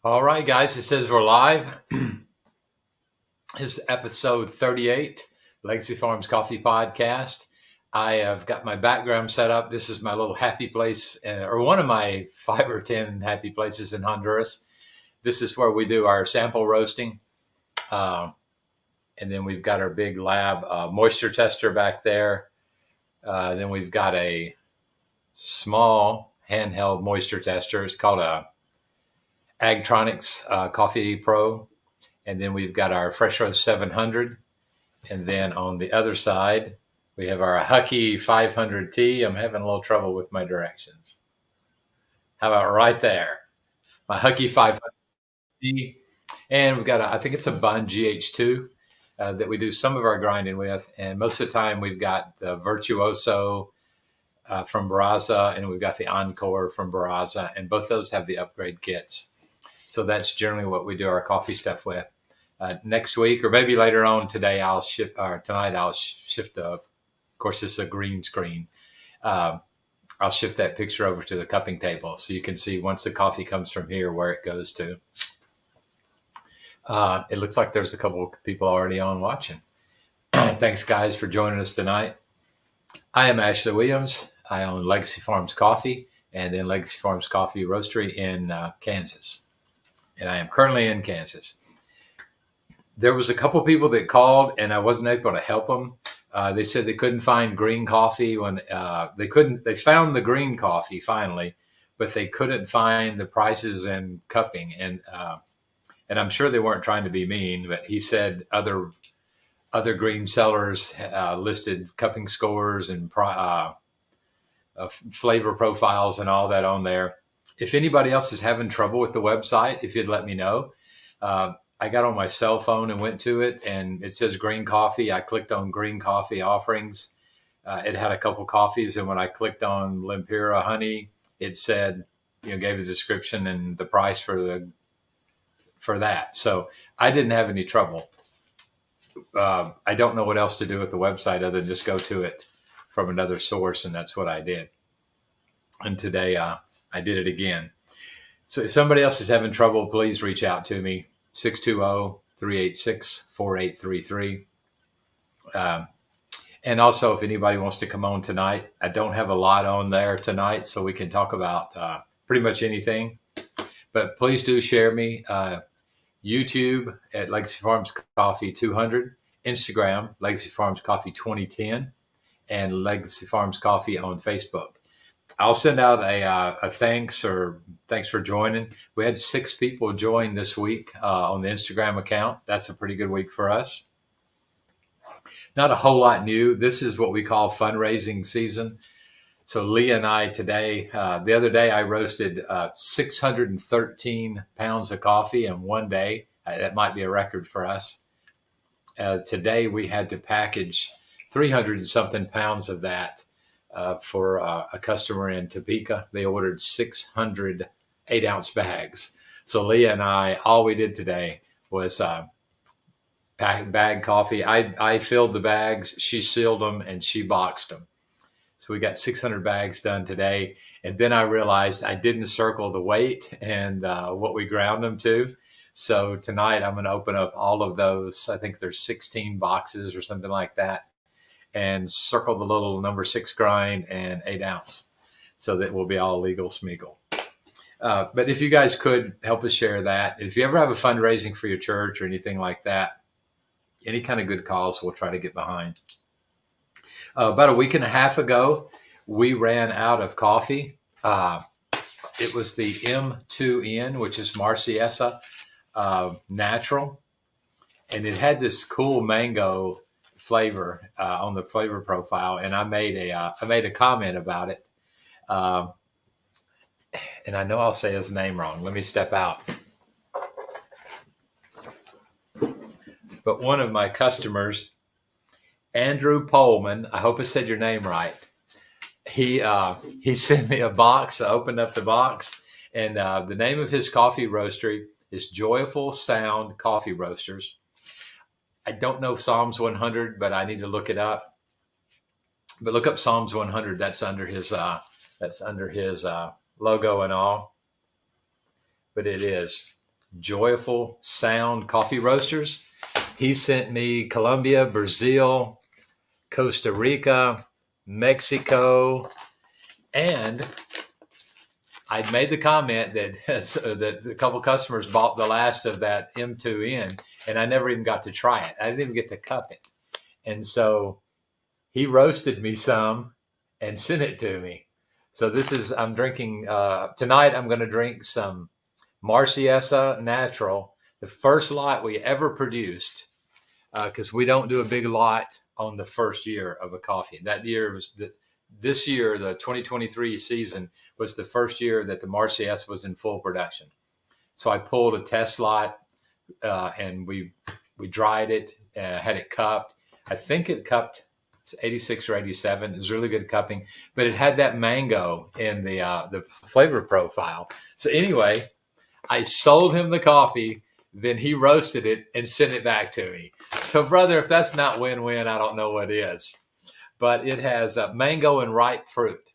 All right, guys, it says we're live. This is episode 38, Legacy Farms Coffee Podcast. I have got my background set up. This is my little happy place, or one of my 5 or 10 happy places in Honduras. This is where we do our sample roasting. And then we've got our big lab moisture tester back there. Then we've got a small handheld moisture tester. It's called a Agtronics Coffee Pro. And then we've got our Fresh Roast 700. And then on the other side, we have our Hucky 500T. I'm having a little trouble with my directions. How about right there? My Hucky 500T. And we've got, I think it's a Bun GH2 that we do some of our grinding with. And most of the time, we've got the Virtuoso from Barraza, and we've got the Encore from Barraza. And both those have the upgrade kits. So that's generally what we do our coffee stuff with. Next week, or maybe later on today, tonight I'll shift of course, this is a green screen. I'll shift that picture over to the cupping table so you can see once the coffee comes from here where it goes to. It looks like there's a couple of people already on watching. Thanks, guys, for joining us tonight. I am Ashley Williams. I own Legacy Farms Coffee and then Legacy Farms Coffee Roastery in Kansas. And I am currently in Kansas. There was a couple people that called and I wasn't able to help them. They said they couldn't find green coffee when they found the green coffee finally, but they couldn't find the prices and cupping. And I'm sure they weren't trying to be mean, but he said other green sellers listed cupping scores and flavor profiles and all that on there. If anybody else is having trouble with the website, if you'd let me know. I got on my cell phone and went to it, and it says green coffee. I clicked on green coffee offerings. It had a couple coffees, and when I clicked on Lempira honey, it said, gave a description and the price for that. So I didn't have any trouble. I don't know what else to do with the website other than just go to it from another source, and that's what I did. And today I did it again. So if somebody else is having trouble, please reach out to me. 620-386-4833. And also, if anybody wants to come on tonight, I don't have a lot on there tonight, so we can talk about pretty much anything. But please do share me. YouTube at Legacy Farms Coffee 200, Instagram, Legacy Farms Coffee 2010, and Legacy Farms Coffee on Facebook. I'll send out a thanks for joining. We had 6 people join this week on the Instagram account. That's a pretty good week for us. Not a whole lot new. This is what we call fundraising season. So Leah and I today, the other day I roasted 613 pounds of coffee in one day. That might be a record for us. Today we had to package 300 and something pounds of that. For a customer in Topeka. They ordered 600 8-ounce bags. So Leah and I, all we did today was bag coffee. I filled the bags, she sealed them, and she boxed them. So we got 600 bags done today. And then I realized I didn't circle the weight and what we ground them to. So tonight I'm going to open up all of those. I think there's 16 boxes or something like that. And circle the little number 6 grind and 8-ounce so that will be all legal smeagol. But if you guys could help us share that. If you ever have a fundraising for your church or anything like that, any kind of good cause we'll try to get behind. About a week and a half ago, we ran out of coffee. It was the M2N, which is Marciesa Natural. And it had this cool mango flavor on the flavor profile, and I made a comment about it, and I know I'll say his name wrong. Let me step out. But one of my customers, Andrew Pohlman, I hope I said your name right. He sent me a box. I opened up the box, and the name of his coffee roastery is Joyful Sound Coffee Roasters. I don't know Psalms 100, but I need to look it up. But look up Psalms 100. That's under his logo and all. But it is. Joyful Sound Coffee Roasters. He sent me Colombia, Brazil, Costa Rica, Mexico, and I made the comment that that a couple customers bought the last of that M2N, and I never even got to try it. I didn't even get to cup it. And so he roasted me some and sent it to me. So I'm drinking, tonight I'm going to drink some Marciesa Natural, the first lot we ever produced, because we don't do a big lot on the first year of a coffee. That year was this year, the 2023 season was the first year that the Marciesa was in full production. So I pulled a test lot, and we dried it, had it cupped. I think it cupped 86 or 87. It was really good cupping, but it had that mango in the flavor profile. So anyway, I sold him the coffee, then he roasted it and sent it back to me. So brother, if that's not win-win, I don't know what is. But it has mango and ripe fruit.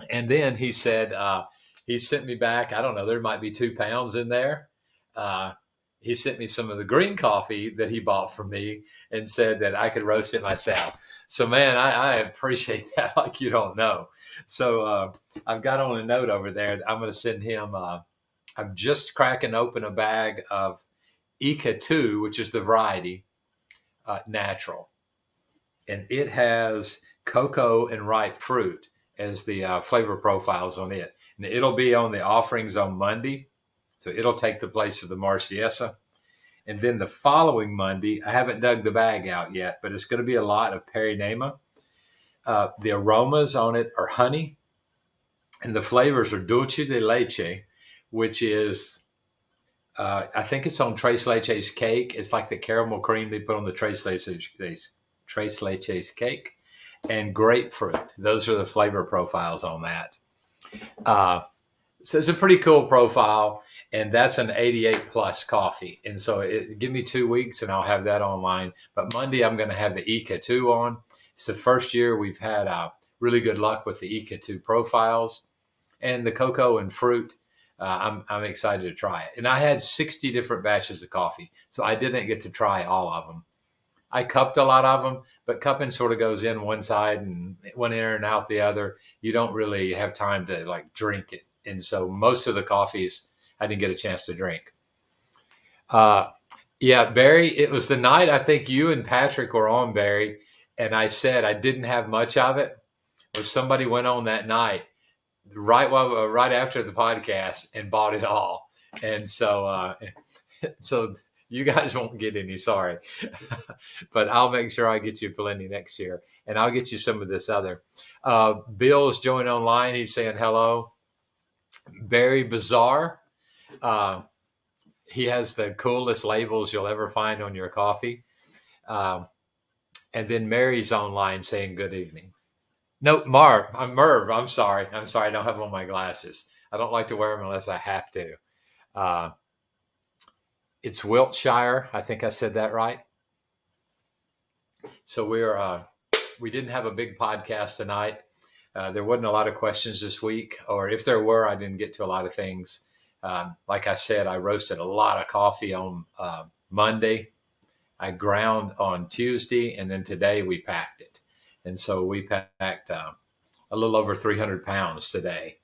And then he said, he sent me back, I don't know, there might be 2 pounds in there. He sent me some of the green coffee that he bought from me and said that I could roast it myself. So, man, I appreciate that like you don't know. So I've got on a note over there. I'm going to send him, I'm just cracking open a bag of Ika 2, which is the variety, natural. And it has cocoa and ripe fruit as the flavor profiles on it. And it'll be on the offerings on Monday. So it'll take the place of the Marciesa. And then the following Monday, I haven't dug the bag out yet, but it's going to be a lot of Perinema. The aromas on it are honey, and the flavors are dulce de leche, which is, I think it's on Tres Leches cake. It's like the caramel cream they put on the Tres Leches cake, and grapefruit. Those are the flavor profiles on that. So it's a pretty cool profile, and that's an 88 plus coffee. And so give me 2 weeks and I'll have that online. But Monday, I'm going to have the Ika 2 on. It's the first year we've had really good luck with the Ika 2 profiles, and the cocoa and fruit. I'm excited to try it. And I had 60 different batches of coffee, so I didn't get to try all of them. I cupped a lot of them, but cupping sort of goes in one side and one ear and out the other. You don't really have time to like drink it. And so most of the coffees I didn't get a chance to drink. Yeah, Barry, it was the night I think you and Patrick were on, Barry, and I said I didn't have much of it. Or somebody went on that night right after the podcast and bought it all. And so so you guys won't get any, sorry. But I'll make sure I get you plenty next year. And I'll get you some of this other. Bill's joined online. He's saying hello. Barry Bizarre. He has the coolest labels you'll ever find on your coffee. And then Mary's online saying good evening. No, Merv. I'm sorry. I don't have on my glasses. I don't like to wear them unless I have to. It's Wiltshire. I think I said that right. So we didn't have a big podcast tonight. There wasn't a lot of questions this week, or if there were, I didn't get to a lot of things. Like I said, I roasted a lot of coffee on Monday. I ground on Tuesday, and then today we packed it. And so we packed a little over 300 pounds today.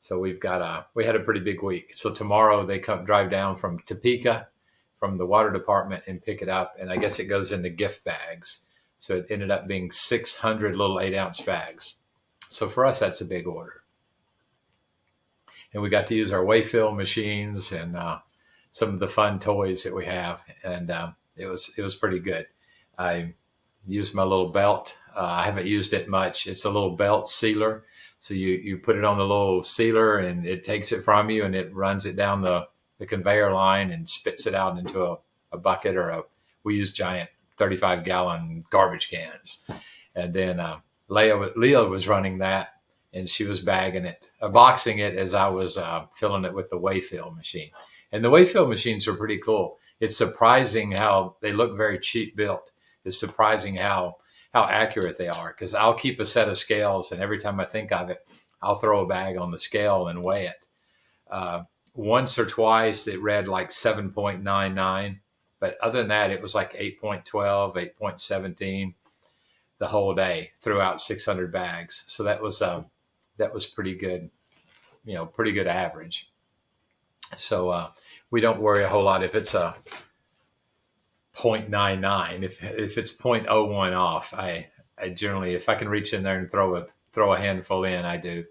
So we had a pretty big week. So tomorrow they drive down from Topeka, from the water department, and pick it up. And I guess it goes into gift bags. So it ended up being 600 little 8-ounce bags. So for us, that's a big order. And we got to use our Wayfill machines and some of the fun toys that we have. And it was pretty good. I used my little belt. I haven't used it much. It's a little belt sealer. So you put it on the little sealer and it takes it from you and it runs it down the conveyor line and spits it out into a bucket, or we use giant 35-gallon garbage cans. And then Leah was running that, and she was boxing it as I was filling it with the Wayfill machine. And the Wayfill machines are pretty cool. It's surprising how they look very cheap built. It's surprising how accurate they are, because I'll keep a set of scales, and every time I think of it, I'll throw a bag on the scale and weigh it. once or twice it read like 7.99, but other than that, it was like 8.12, 8.17 the whole day throughout 600 bags. So that was pretty good, pretty good average. So we don't worry a whole lot if it's a 0.99. If it's 0.01 off, I generally, if I can reach in there and throw a handful in, I do.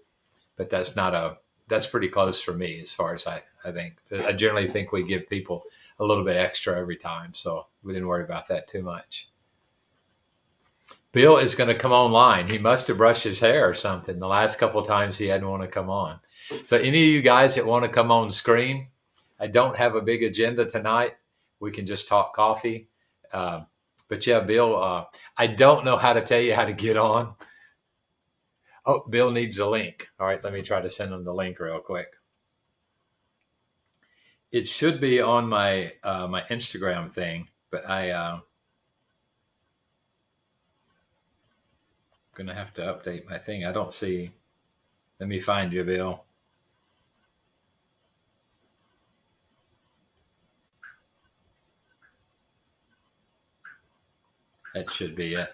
But that's pretty close for me as far as I think. I generally think we give people a little bit extra every time, so we didn't worry about that too much. Bill is going to come online. He must have brushed his hair or something. The last couple of times he hadn't want to come on. So any of you guys that want to come on screen, I don't have a big agenda tonight. We can just talk coffee. But yeah, Bill, I don't know how to tell you how to get on. Oh, Bill needs a link. All right, let me try to send him the link real quick. It should be on my my Instagram thing, but I'm gonna have to update my thing. I don't see. Let me find you, Bill. That should be it.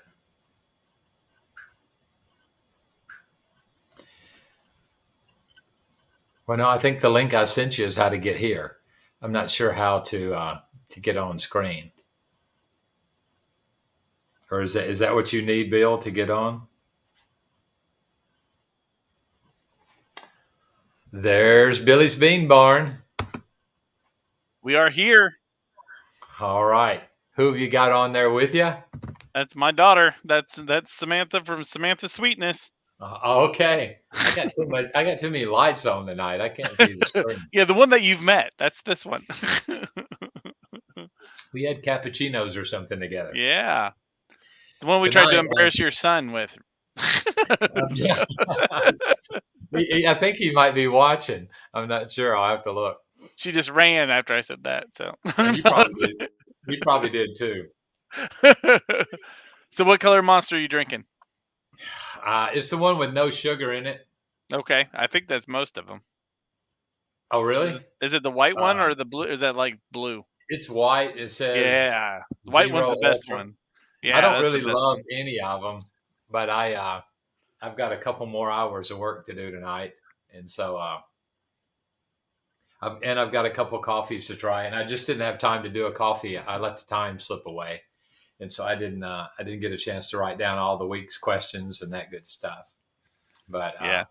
Well, no, I think the link I sent you is how to get here. I'm not sure how to get on screen. Or is that what you need, Bill, to get on? There's Billy's Bean Barn. We are here. All right. Who have you got on there with you? That's my daughter. That's Samantha from Samantha Sweetness. Okay. I got too many lights on tonight. I can't see the screen. Yeah, the one that you've met. That's this one. We had cappuccinos or something together. Yeah. The one we tried to embarrass your son with. Yeah. I think he might be watching. I'm not sure. I'll have to look. She just ran after I said that. So you probably did too. So what color Monster are you drinking? It's the one with no sugar in it. Okay, I think that's most of them. Oh, really? Is it the white one or the blue? Is that like blue? It's white. It says yeah. The white one's the best one. Yeah, I don't really love any of them, but I've got a couple more hours of work to do tonight, and so I've got a couple coffees to try, and I just didn't have time to do a coffee. I let the time slip away, and so I didn't get a chance to write down all the week's questions and that good stuff. But yeah.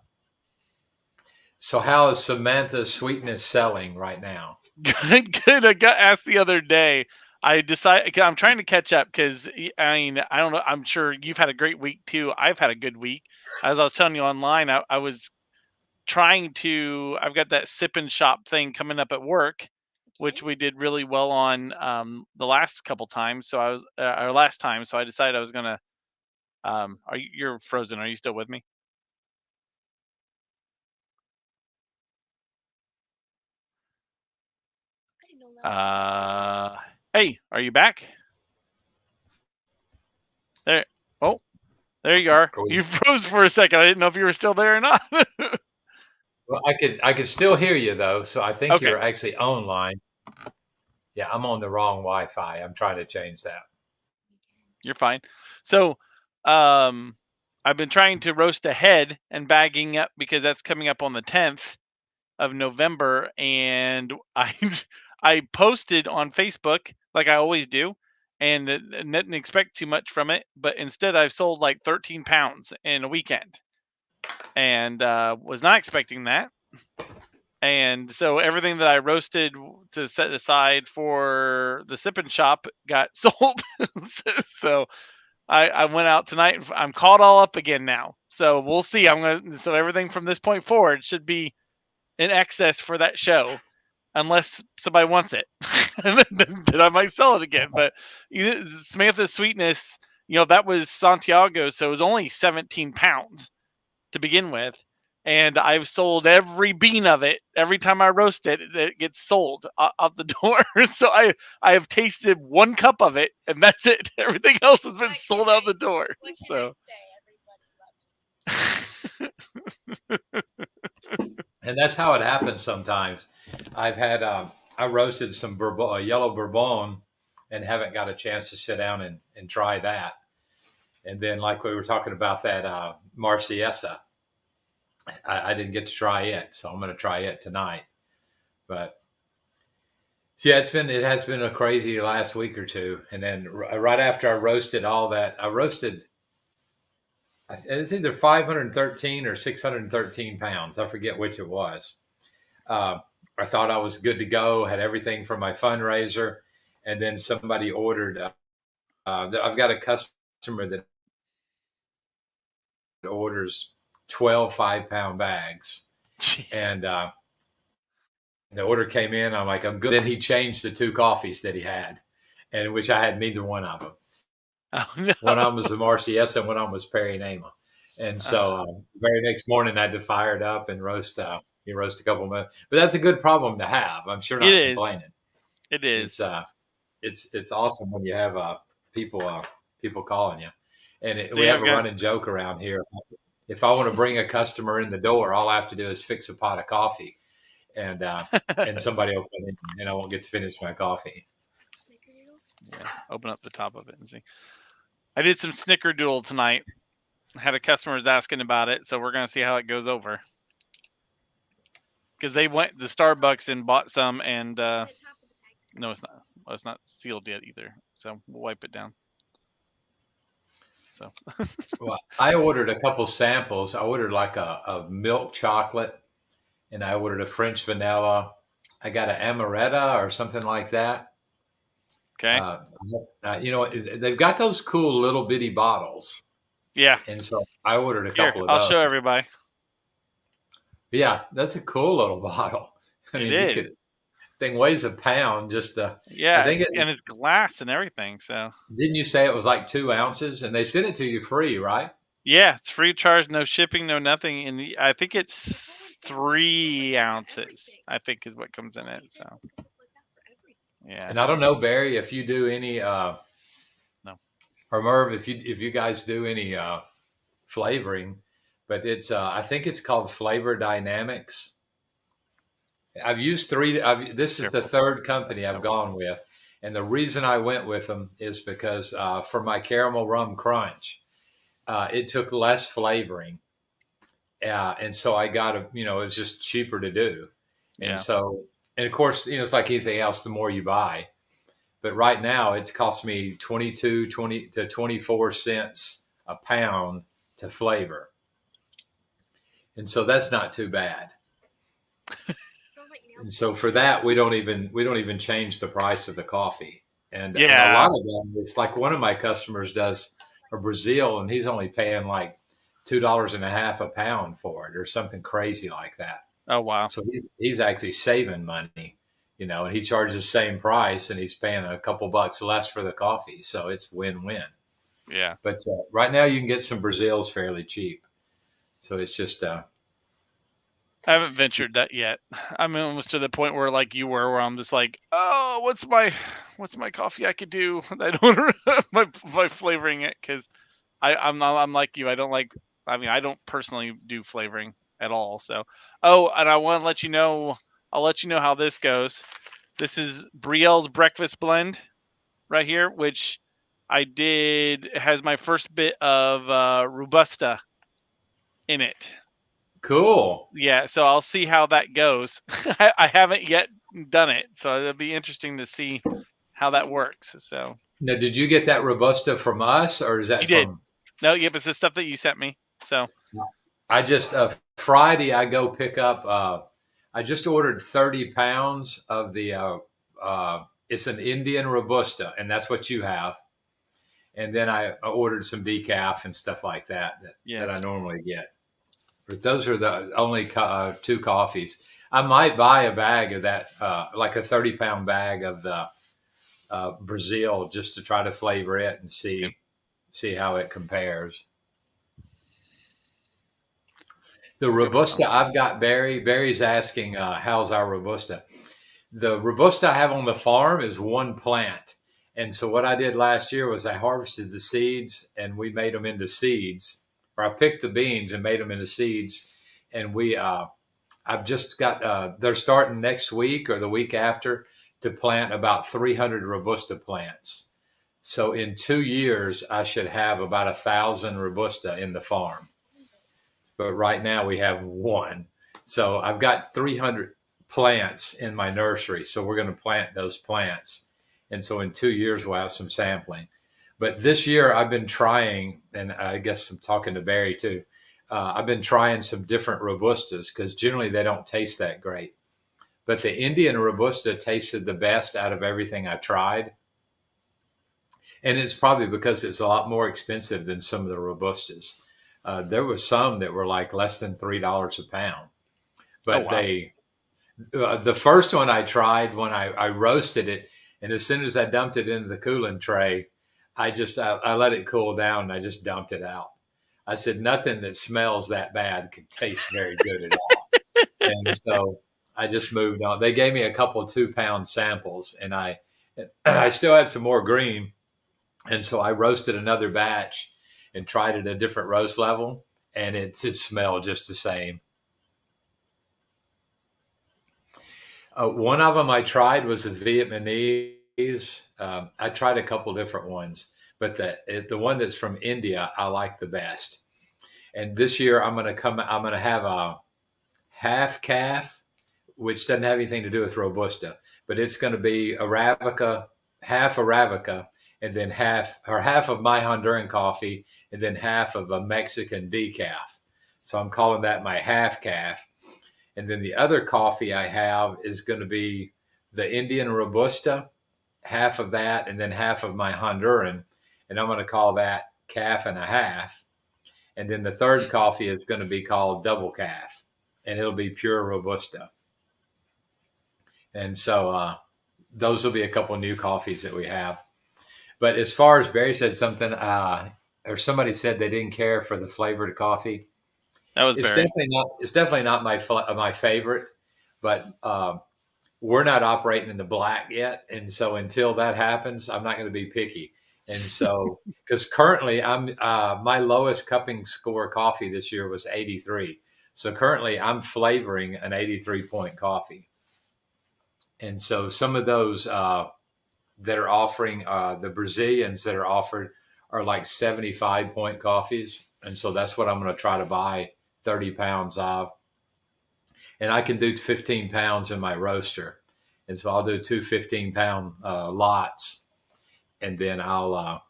So how is Samantha's Sweetness selling right now? Good. I got asked the other day. I decided I'm trying to catch up because I mean I don't know. I'm sure you've had a great week too. I've had a good week. As I was telling you online, I was trying to. I've got that sip and shop thing coming up at work, which we did really well on the last couple times. So I was our last time. So I decided I was gonna. You're frozen? Are you still with me? Hey, are you back? There. Oh, there you are. You froze for a second. I didn't know if you were still there or not. Well, I could still hear you though, so I think you're actually online. Yeah, I'm on the wrong Wi-Fi. I'm trying to change that. You're fine. So, I've been trying to roast ahead and bagging up because that's coming up on the 10th of November, and I posted on Facebook like I always do, and didn't expect too much from it, but instead I've sold like 13 pounds in a weekend, and was not expecting that. And so everything that I roasted to set aside for the sip and shop got sold. So I went out tonight. I'm caught all up again now. So we'll see. So everything from this point forward should be in excess for that show, unless somebody wants it. then I might sell it again. But Samantha's Sweetness, that was Santiago, so it was only 17 pounds to begin with. And I've sold every bean of it. Every time I roast it, it gets sold out the door. So I have tasted 1 cup of it, and that's it. Everything else has been sold out the door. So. And that's how it happens sometimes. I've had I roasted some yellow bourbon, and haven't got a chance to sit down and try that. And then, like we were talking about that Marciesa, I didn't get to try it, so I'm going to try it tonight. But yeah, it has been a crazy last week or two. And then right after I roasted all that, I roasted it's either 513 or 613 pounds. I forget which it was. Uh, I thought I was good to go, had everything for my fundraiser, and then somebody ordered. I've got a customer that orders 12 5-pound bags, Jeez. and the order came in. I'm like, I'm good. Then he changed the two coffees that he had, and which I had neither one of them. Oh One of no. them was the Marciesa, and one of them was Perry Nama. And so Uh, the very next morning, I had to fire it up and roast. You roast a couple of minutes, but that's a good problem to have. I'm sure it not is. complaining. It is. It's it's awesome when you have people people calling you, and we See, have I've a got. running joke around here. If I want to bring a customer in the door, all I have to do is fix a pot of coffee, and somebody will come in, and I won't get to finish my coffee. Yeah, open up the top of it and see. I did some snickerdoodle tonight. Had a customer was asking about it, so we're gonna see how it goes over. Because they went to Starbucks and bought some, and no, it's not. Well, it's not sealed yet either. So we'll wipe it down. So Well, I ordered a couple samples. I ordered like a milk chocolate, and I ordered a French vanilla. I got an amaretto or something like that. okay, Uh, they've got those cool little bitty bottles, yeah. and so I ordered a Here, couple of I'll those. show everybody. Yeah, that's a cool little bottle. I It mean, you is. could thing weighs a pound. Just I Yeah, think and it's glass and everything. So didn't you say it was like 2 ounces, and they sent it to you free, right? yeah, it's free of charge, no shipping, no nothing. And I think it's 3 ounces. I think is what comes in it. So yeah, And I don't know, Barry, if you do any no, or Merv, if you guys do any flavoring, but it's I think it's called Flavor Dynamics. I've used three. This is the careful. third company I've Nope. gone with, and the reason I went with them is because for my caramel rum crunch, it took less flavoring, and so I got it was just cheaper to do, and Yeah. so and of course it's like anything else. The more you buy, but right now it's cost me 20 to 24 cents a pound to flavor, and so that's not too bad. And so for that, we don't even change the price of the coffee. And a lot Yeah. of them, it's like one of my customers does a Brazil, and he's only paying like $2.50 a pound for it, or something crazy like that. Oh wow. So he's actually saving money, and he charges the same price, and he's paying a couple bucks less for the coffee. So it's win-win. Yeah. But right now, you can get some Brazils fairly cheap. So it's just I haven't ventured that yet. I'm almost to the point where like you were, where I'm just like, oh, what's my coffee I could do? I don't my flavoring it because I'm like you. I don't like. I mean, I don't personally do flavoring at all. So, oh, and I want to let you know. I'll let you know how this goes. This is Brielle's breakfast blend right here, which I did has my first bit of robusta in it. cool. Yeah, so I'll see how that goes. I haven't yet done it, so it'll be interesting to see how that works. So Now, did you get that Robusta from us, or is you that did. from? No, yep, it's the stuff that you sent me. So I just Friday I go pick up. I just ordered 30 pounds of the. It's an Indian Robusta, and that's what you have. And then I ordered some decaf and stuff like that that, yeah, that I normally get. But those are the only two coffees. I might buy a bag of that, like a 30-pound bag of the Brazil, just to try to flavor it and yep, see how it compares. The we'll give it a go. Robusta I've got Barry's asking, how's our Robusta? The Robusta I have on the farm is one plant. And so what I did last year was I harvested the seeds and we made them into seeds, or I picked the beans and made them into seeds. And I've just got, they're starting next week or the week after to plant about 300 Robusta plants. So in 2 years, I should have about 1,000 Robusta in the farm. But right now we have one. So I've got 300 plants in my nursery. So we're going to plant those plants. And so in 2 years, we'll have some sampling. But this year, I've been trying, and I guess I'm talking to Barry too. I've been trying some different Robustas because generally they don't taste that great. But the Indian Robusta tasted the best out of everything I tried. And it's probably because it's a lot more expensive than some of the Robustas. There was some that were like less than $3 a pound. Oh But wow. the first one I tried when I roasted it, and as soon as I dumped it into the cooling tray, I let it cool down and I just dumped it out. I said nothing that smells that bad can taste very good at all, and so I just moved on. They gave me a couple of 2 pound samples, and I still had some more green, and so I roasted another batch and tried it at a different roast level, and it smelled just the same. One of them I tried was the Vietnamese. I tried a couple different ones, but the one that's from India I like the best. And this year I'm gonna have a half calf, which doesn't have anything to do with Robusta, but it's going to be Arabica, and then half of my Honduran coffee, and then half of a Mexican decaf. So I'm calling that my half calf. And then the other coffee I have is going to be the Indian Robusta, half of that, and then half of my Honduran. And I'm going to call that calf and a half. And then the third coffee is going to be called double calf, and it'll be pure Robusta. And so those will be a couple new coffees that we have. But as far as Barry said something, or somebody said they didn't care for the flavored coffee. That was It's Barry. definitely not. It's definitely not my favorite. But we're not operating in the black yet, and so until that happens, I'm not going to be picky. And so, because currently my lowest cupping score coffee this year was 83. So currently I'm flavoring an 83 point coffee. And so some of those that are offering the Brazilians that are offered are like 75 point coffees. And so that's what I'm going to try to buy 30 pounds of. And I can do 15 pounds in my roaster. And so I'll do two 15-pound lots. And then I'll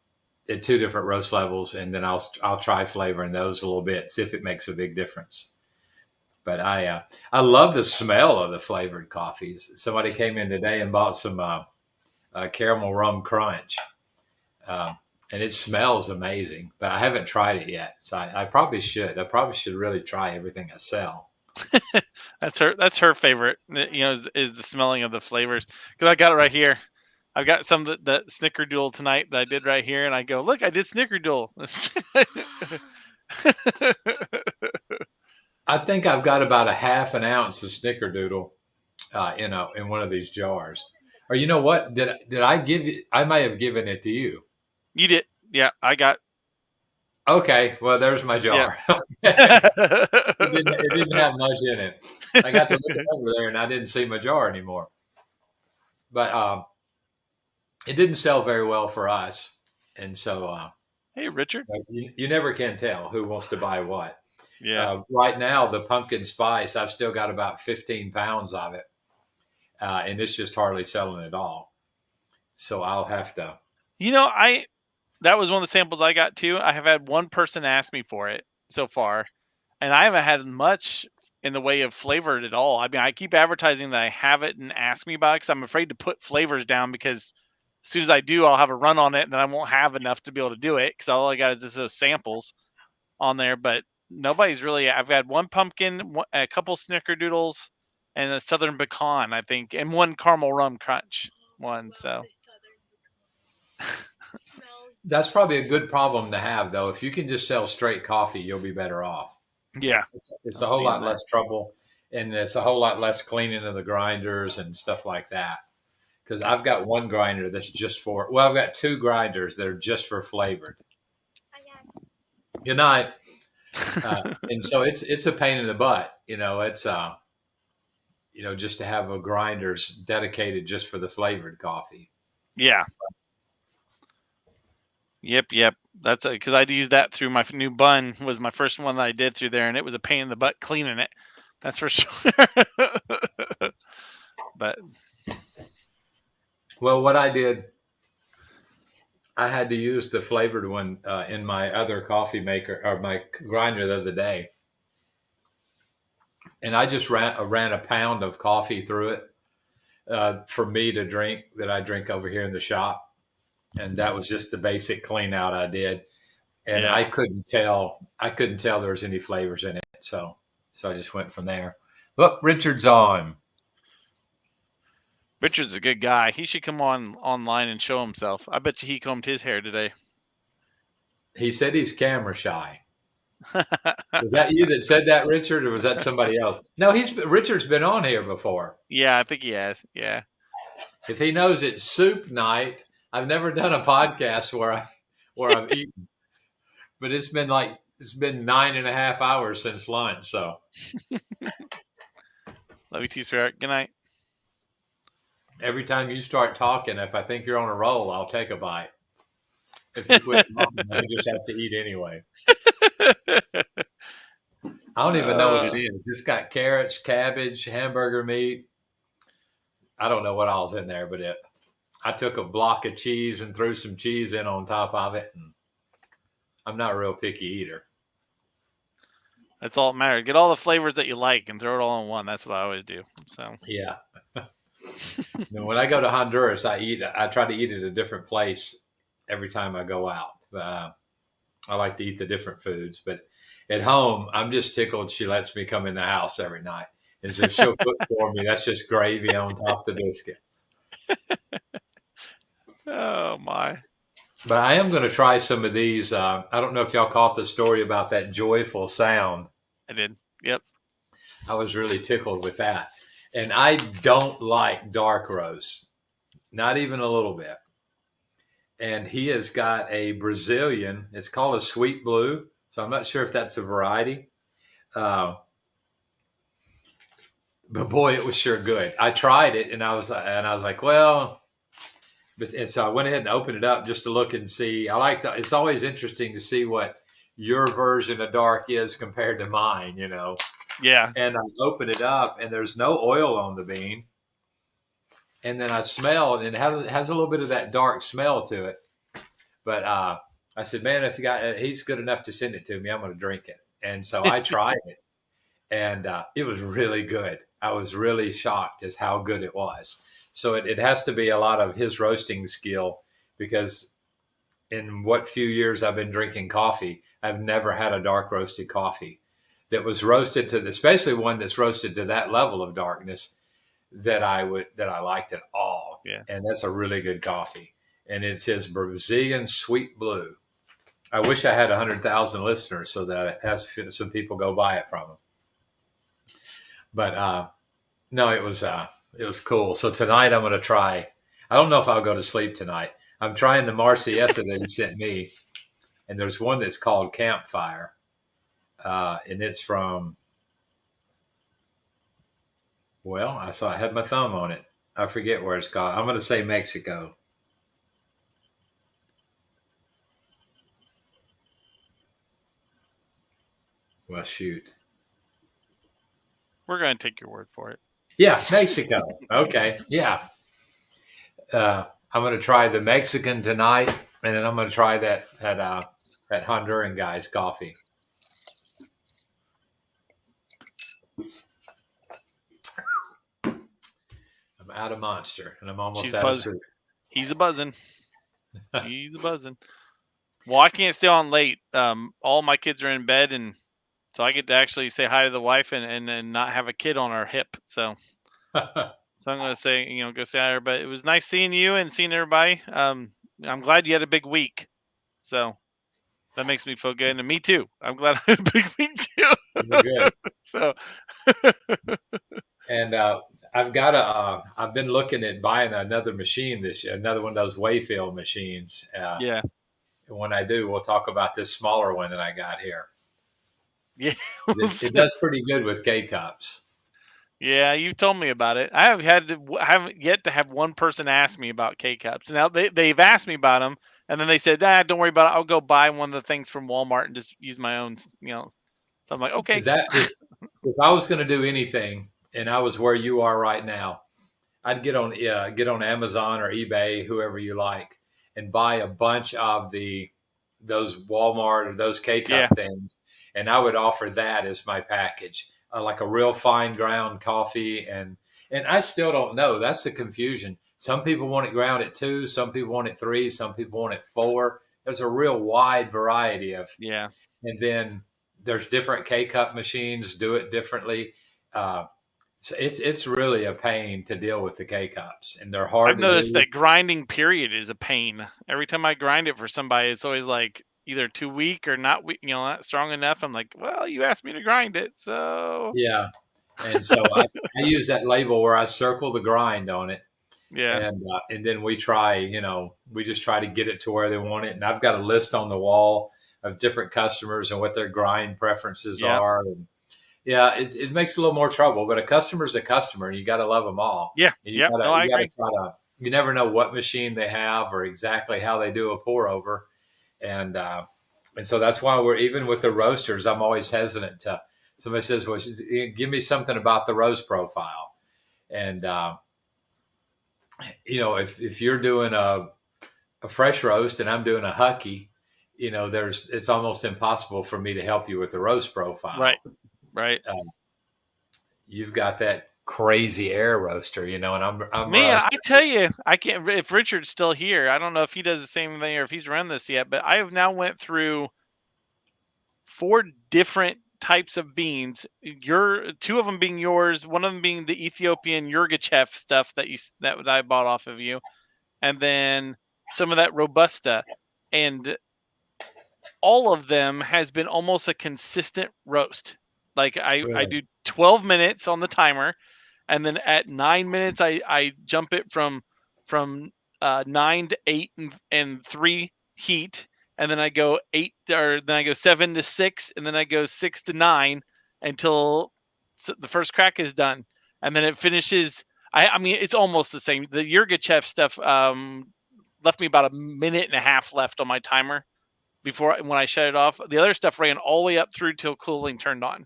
at two different roast levels. And then I'll try flavoring those a little bit, see if it makes a big difference. But I love the smell of the flavored coffees. Somebody came in today and bought some caramel rum crunch, and it smells amazing. But I haven't tried it yet, so I probably should. I probably should really try everything I sell. That's her favorite. Is the smelling of the flavors. Because I got it right here. I've got some the snickerdoodle tonight that I did right here, and I go, look, I did snickerdoodle. I think I've got about a half an ounce of snickerdoodle in one of these jars. Or you know what? Did I give you? I may have given it to you. You did, yeah. I got, Okay, well there's my yeah. jar. Okay. It didn't have much in it. I got to look over there and I didn't see my jar anymore. But it didn't sell very well for us, and so Hey, Richard. you never can tell who wants to buy what. Yeah. Right now, the pumpkin spice, I've still got about 15 pounds of it, and it's just hardly selling at all. So I'll have to. I that was one of the samples I got too. I have had one person ask me for it so far, and I haven't had much in the way of flavored at all. I mean, I keep advertising that I have it and ask me about it because I'm afraid to put flavors down because as soon as I do, I'll have a run on it and then I won't have enough to be able to do it because all I got is just those samples on there. But nobody's really. I've had one pumpkin, a couple snickerdoodles, and a southern pecan, I think, and one caramel rum crunch one. So That's probably a good problem to have, though. If you can just sell straight coffee, you'll be better off. yeah, It's I a was whole thinking lot that. less trouble, and it's a whole lot less cleaning of the grinders and stuff like that. Because I've got one grinder that's just for. Well, I've got two grinders that are just for flavored. Good night. And so it's a pain in the butt. It's. just to have a grinders dedicated just for the flavored coffee. Yeah. Yep. That's because I'd use that through my new bun was my first one that I did through there, and it was a pain in the butt cleaning it. That's for sure. But Well, what I did, I had to use the flavored one in my other coffee maker or my grinder the other day, and I just ran a pound of coffee through it for me to drink that I drink over here in the shop, and that was just the basic clean out I did, and yeah, I couldn't tell there was any flavors in it, so I just went from there. Look, Richard's on. Richard's a good guy. He should come online and show himself. I bet you he combed his hair today. He said he's camera shy. Was that you that said that, Richard, or was that somebody else? No, Richard's been on here before. Yeah, I think he has. Yeah. If he knows it's soup night, I've never done a podcast where I've eaten, but it's been 9.5 hours since lunch. So Love you too, sweetheart. Good night. every time you start talking, if I think you're on a roll, I'll take a bite. If you quit talking, I just have to eat anyway. I don't even know what it is. It's got carrots, cabbage, hamburger meat. I don't know what all's in there, but I took a block of cheese and threw some cheese in on top of it. And I'm not a real picky eater. That's all that matters. Get all the flavors that you like and throw it all in one. That's what I always do. So Yeah. When I go to Honduras, I try to eat at a different place every time I go out. I like to eat the different foods, but at home, I'm just tickled she lets me come in the house every night. And so she'll cook for me. That's just gravy on top of the biscuit. oh my. But I am going to try some of these. I don't know if y'all caught the story about that joyful sound. I did. Yep. I was really tickled with that. And I don't like dark roast, not even a little bit. And he has got a Brazilian. It's called a sweet blue. So I'm not sure if that's a variety. But boy, it was sure good. I tried it and I was like, well, and so I went ahead and opened it up just to look and see. It's always interesting to see what your version of dark is compared to mine, Yeah. And I open it up and there's no oil on the bean. And then I smell it and it has a little bit of that dark smell to it. But I said, man, if he's good enough to send it to me, I'm going to drink it. And so I tried it and it was really good. I was really shocked as how good it was. So it has to be a lot of his roasting skill because in what few years I've been drinking coffee, I've never had a dark roasted coffee that was roasted especially one that's roasted to that level of darkness that I liked at all. Yeah. And that's a really good coffee. And it's his Brazilian sweet blue. I wish I had 100,000 listeners so that it has some people go buy it from him. But no, it was cool. So tonight I'm going to try. I don't know if I'll go to sleep tonight. I'm trying the Marciesa that he sent me, and there's one that's called Campfire, and it's from. Well, I had my thumb on it. I forget where it's called. I'm going to say Mexico. Well, shoot. We're going to take your word for it. Yeah, Mexico. Okay, yeah. I'm going to try the Mexican tonight, and then I'm going to try that Honduran guy's coffee. I'm out of Monster, and I'm almost out of soup. He's a buzzing. He's a buzzing. Well, I can't stay on late. All my kids are in bed, and so I get to actually say hi to the wife and not have a kid on our hip. So I'm going to say, go say hi to her. But it was nice seeing you and seeing everybody. I'm glad you had a big week. So that makes me feel good. And me too. I'm glad I had a big week too. Good. So. And I've been looking at buying another machine this year, another one of those Wayfield machines. Yeah. And when I do, we'll talk about this smaller one that I got here. Yeah. It does pretty good with K-cups. Yeah, you've told me about it. I haven't yet to have one person ask me about K cups. Now they've asked me about them, and then they said, "Ah, don't worry about it. I'll go buy one of the things from Walmart and just use my own." So I'm like, okay, That if I was going to do anything, and I was where you are right now, I'd get on Amazon or eBay, whoever you like, and buy a bunch of those Walmart or those K yeah, cup things, and I would offer that as my package, like a real fine ground coffee, and I still don't know. That's the confusion. Some people want it ground at 2, some people want it 3, some people want it 4. There's a real wide variety of, yeah. and then there's different K cup machines do it differently. So it's really a pain to deal with the K cups, and they're I've hard to noticed do. that grinding period is a pain. Every time I grind it for somebody, it's always like either too weak or not weak, not strong enough. I'm like, well, you asked me to grind it, so Yeah, and so I use that label where I circle the grind on it, yeah, and then we try, we just try to get it to where they want it. And I've got a list on the wall of different customers and what their grind preferences yeah, are. And yeah, it makes a little more trouble, but a customer's a customer, and you got to love them all. yeah, And yep. No, I you gotta agree. try to. You never know what machine they have or exactly how they do a pour over, and so that's why we're even with the roasters. I'm always hesitant to. Somebody says, "Well, give me something about the roast profile," and if you're doing a fresh roast and I'm doing a hucky, it's almost impossible for me to help you with the roast Right, profile. right. You've got that crazy air roaster, and I'm Man, I roasting. tell you, I can't. If Richard's still here, I don't know if he does the same thing or if he's run this yet. But I have now went through 4 different types of beans. Your two of them being yours, one of them being the Ethiopian Yirgacheffe stuff that I bought off of you, and then some of that Robusta, and all of them has been almost a consistent roast. Like I Really? do 12 minutes on the timer, and then at 9 minutes I jump it from 9 to 8 and 3 heat, and then I go 8 or then I go 7 to 6, and then I go 6 to 9 until the first crack is done, and then it finishes. I mean it's almost the same. The Yirgachev stuff left me about a minute and a half left on my timer before when I shut it off. The other stuff ran all the way up through till cooling turned on.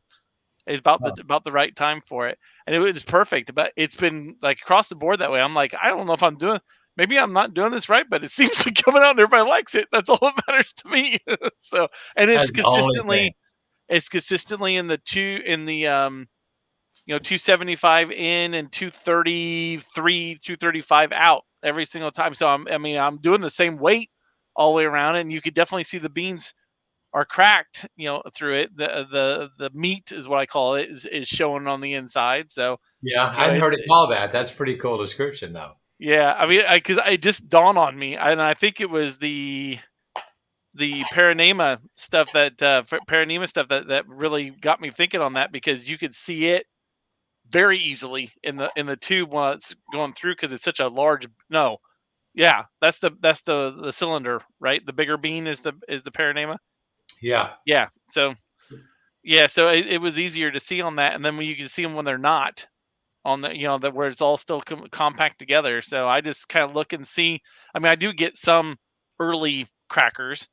It's Oh, about the right time for it, and it was perfect. But it's been like across the board that way. I'm like, I don't know if I'm doing. Maybe I'm not doing this right, but it seems to be coming out and everybody likes it. That's all that matters to me. So, and that's the only thing. it's consistently in the 275 in and 233, 235 out every single time. So I'm doing the same weight all the way around, and you could definitely see the beans are cracked, through it. The meat is what I call it is showing on the inside. So, Yeah, I hadn't heard it called that. That's a pretty cool description, though. yeah, I mean, because it just dawned on me, and I think it was the Paranema stuff that really got me thinking on that because you could see it very easily in the tube while it's going through because it's such a large. No, yeah, that's the cylinder, right? The bigger bean is the Paranema. Yeah, Yeah, so yeah, so it was easier to see on that, and then when you can see them when they're not on that where it's all still compact together. So I just kind of look and see. I mean, I do get some early crackers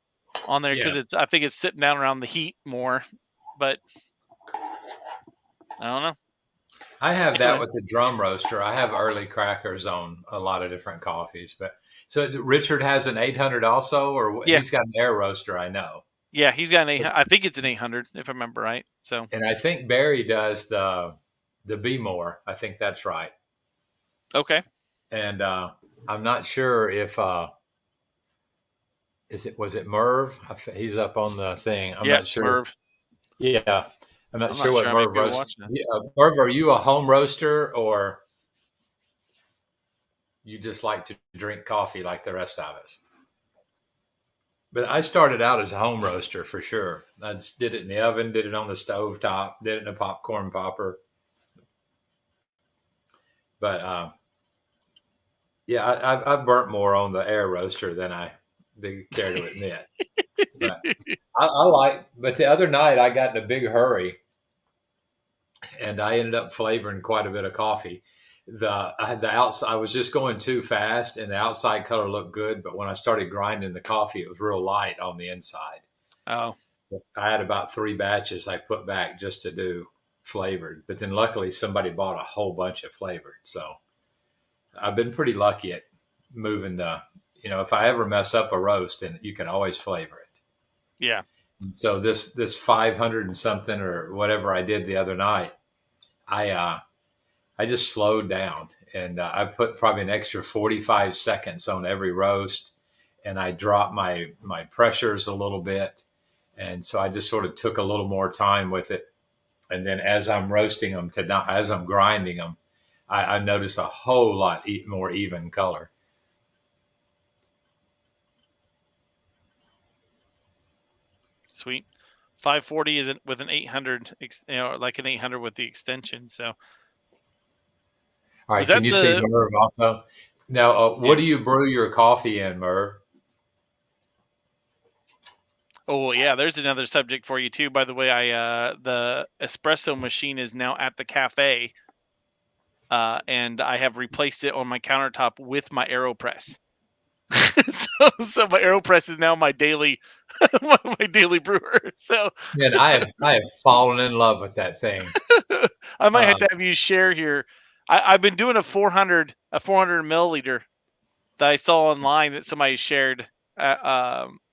on there yeah. because I think it's sitting down around the heat more, but I don't know. I have that Anyway, with the drum roaster. I have early crackers on a lot of different coffees. But so Richard has an 800 also, or yeah, he's got an air roaster, I know. yeah, he's got an 800. I think it's an 800 if I remember right. So And I think Barry does the Be More. I think that's right. okay, And I'm not sure if was it Merv? He's up on the thing. I'm yeah, not sure. Merv. Yeah, I'm not I'm sure not what sure how many Merv people roasts. watching it. Yeah, Merv, are you a home roaster or you just like to drink coffee like the rest of us? But I started out as a home roaster for sure. I just did it in the oven, did it on the stove top, did it in a popcorn popper. But yeah, I've burnt more on the air roaster than I care to admit. But I like. But the other night I got in a big hurry and I ended up flavoring quite a bit of coffee. I had the outside. I was just going too fast, and the outside color looked good, but when I started grinding the coffee, it was real light on the inside. Oh, I had about 3 batches I put back just to do flavored, but then luckily somebody bought a whole bunch of flavored. So I've been pretty lucky at moving if I ever mess up a roast, then you can always flavor it. yeah. So this 500 and something or whatever I did the other night, I I just slowed down, and I put probably an extra 45 seconds on every roast, and I dropped my pressures a little bit, and so I just sort of took a little more time with it. And then as I'm roasting them as I'm grinding them, I notice a whole lot more even color. Sweet. 540 is with an 800, like an 800 with the extension. So All was right, can that you see the? Merv also? Now, Yeah. what do you brew your coffee in, Merv? Oh yeah, there's another subject for you too. By the way, I the espresso machine is now at the cafe, and I have replaced it on my countertop with my AeroPress. so my AeroPress is now my daily my daily brewer. So Man, I have fallen in love with that thing. I might have Uh, to have you share here. I've been doing a 400 milliliter that I saw online that somebody shared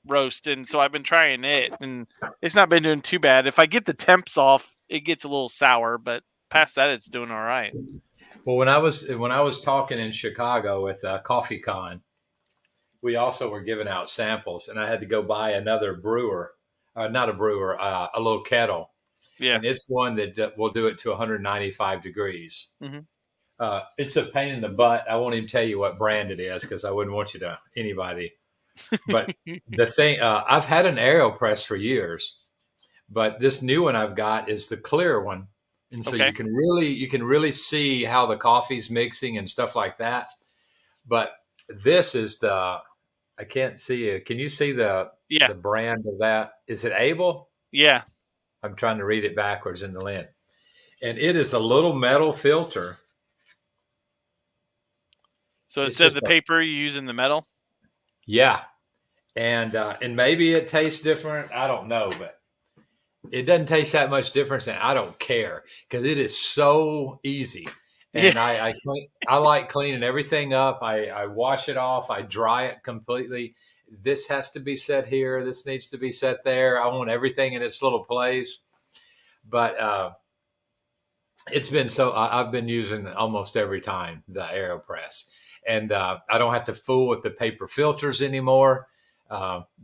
roast, and so I've been trying it, and it's not been doing too bad. If I get the temps off, it gets a little sour, but past that, it's doing all right. well, when I was talking in Chicago with Coffee Con, we also were giving out samples, and I had to go buy another brewer, not a brewer, a little kettle, Yeah. and it's one that will do it to 195 degrees. Hmm. It's a pain in the butt. I won't even tell you what brand it is because I wouldn't want you to anybody. But the thing, I've had an AeroPress for years, but this new one I've got is the clear one, and so Okay. you can really see how the coffee's mixing and stuff like that. But this is the I can't see it. Can you see Yeah. the brand of that? Is it Able? Yeah. I'm trying to read it backwards in the lid, and it is a little metal filter. So It's instead of the just a paper, you using the metal. yeah, and maybe it tastes different. I don't know, but it doesn't taste that much difference, and I don't care because it is so easy. Yeah. And I like cleaning everything up. I wash it off. I dry it completely. This has to be set here. This needs to be set there. I want everything in its little place. But I've been using almost every time the AeroPress, and I don't have to fool with the paper filters anymore.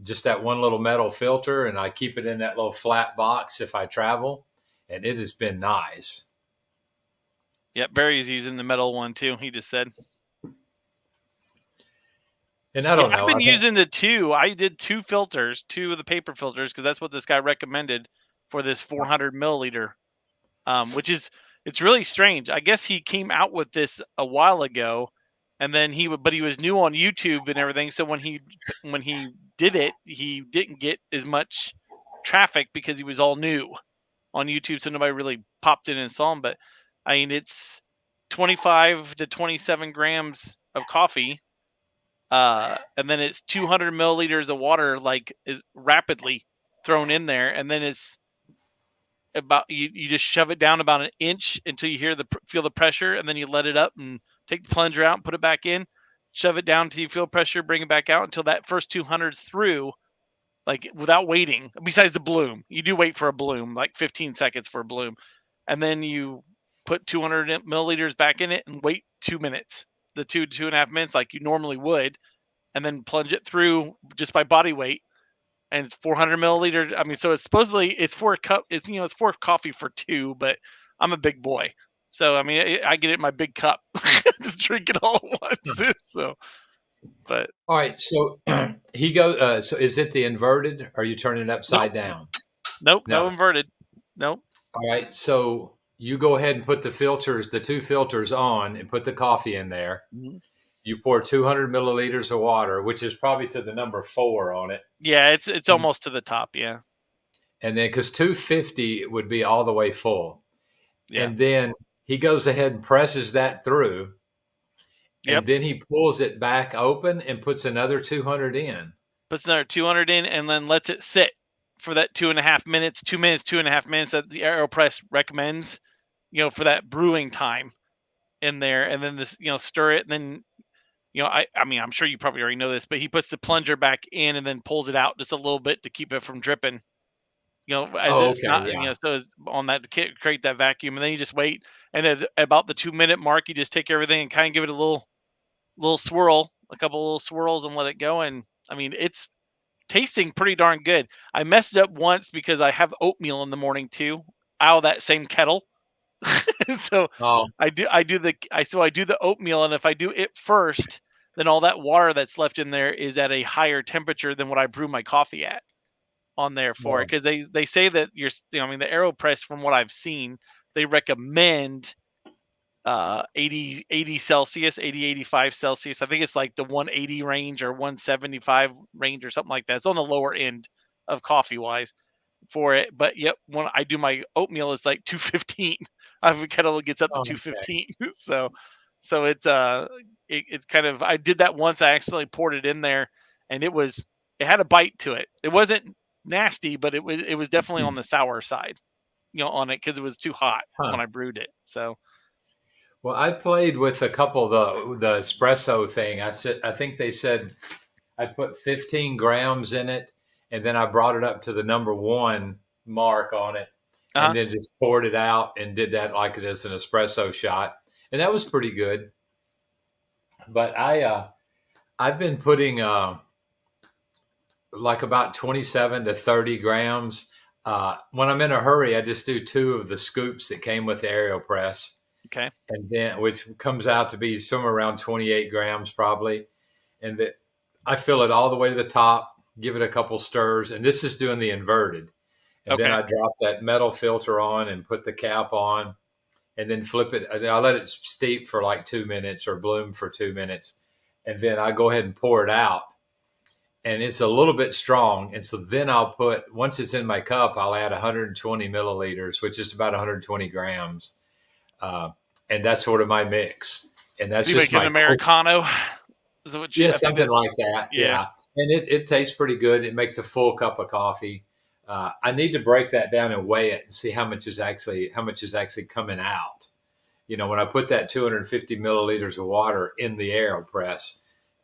Just that one little metal filter, and I keep it in that little flat box if I travel, and it has been nice. Yep. Barry's using the metal one too. He just said. And I Yeah, don't I've know. been I think using the two. I did two filters, two of the paper filters, because that's what this guy recommended for this 400 milliliter. Which is it's really strange. I guess he came out with this a while ago, and then but he was new on YouTube and everything. So when he did it, he didn't get as much traffic because he was all new on YouTube, so nobody really popped in and saw him. But I mean, it's 25 to 27 grams of coffee, and then it's 200 milliliters of water, like is rapidly thrown in there, and then it's about you just shove it down about an inch until you feel the pressure, and then you let it up and take the plunger out and put it back in, shove it down until you feel pressure, bring it back out until that first 200's through, like without waiting. Besides the bloom, you do wait for a bloom, like 15 seconds for a bloom, and then you put 200 milliliters back in it and wait 2 minutes, the 2.5 minutes like you normally would, and then plunge it through just by body weight, and it's 400 milliliter. I mean, so it's supposedly it's for a cup. It's for coffee for two, but I'm a big boy, so I mean I get it in my big cup, just drink it all at once. So, but all right. So he goes. So is it the inverted? Or are you turning it nope, upside down? nope, no No. inverted, nope. All right. So you go ahead and put the two filters on, and put the coffee in there. Mm-hmm. You pour 200 milliliters of water, which is probably to the number 4 on it. Yeah, it's almost to the top. Yeah, And then because 250 would be all the way full. Yeah. and then he goes ahead and presses that through, Yep. and then he pulls it back open and puts another 200 in. Puts another 200 in and then lets it sit for that 2.5 minutes, 2 minutes, 2.5 minutes that the AeroPress recommends, for that brewing time in there. And then this, stir it. And then, I mean, I'm sure you probably already know this, but he puts the plunger back in and then pulls it out just a little bit to keep it from dripping, as Oh, it's okay, not, yeah. so it's on that to create that vacuum. And then you just wait. And at about the 2 minute mark, you just take everything and kind of give it a little swirl, a couple little swirls and let it go. And I mean, it's tasting pretty darn good. I messed it up once because I have oatmeal in the morning too, out of that same kettle. So Oh, I do the oatmeal, and if I do it first, then all that water that's left in there is at a higher temperature than what I brew my coffee at on there for it. oh, Because they say that I mean, the AeroPress, from what I've seen, they recommend 80 Celsius, 80 85 Celsius. I think it's like the 180 range or 175 range or something like that. It's on the lower end of coffee wise for it. But yep, when I do my oatmeal, it's like 215. I've kettle gets up to okay. 215. So it's kind of, I did that once. I accidentally poured it in there, and it had a bite to it. It wasn't nasty, but it was definitely on the sour side, on it, because it was too hot Huh. when I brewed it. So Well, I played with a couple of the espresso thing. I think they said I put 15 grams in it, and then I brought it up to the number one mark on it, uh-huh. and then just poured it out and did that like it is an espresso shot, and that was pretty good. But I've been putting like about 27 to 30 grams. When I'm in a hurry, I just do two of the scoops that came with the AeroPress, Okay. and then which comes out to be somewhere around 28 grams probably. And that I fill it all the way to the top, give it a couple stirs, and this is doing the inverted. And then Okay. I drop that metal filter on and put the cap on, and then flip it. I let it steep for like 2 minutes or bloom for 2 minutes, and then I go ahead and pour it out. And it's a little bit strong, and so then I'll put once it's in my cup, I'll add 120 milliliters, which is about 120 grams, uh, and that's sort of my mix. And So that's you just make an my quick. Americano. Is that what Yeah, I think something that, like that. yeah. Yeah, and it tastes pretty good. It makes a full cup of coffee. I need to break that down and weigh it and see how much is actually coming out. When I put that 250 milliliters of water in the AeroPress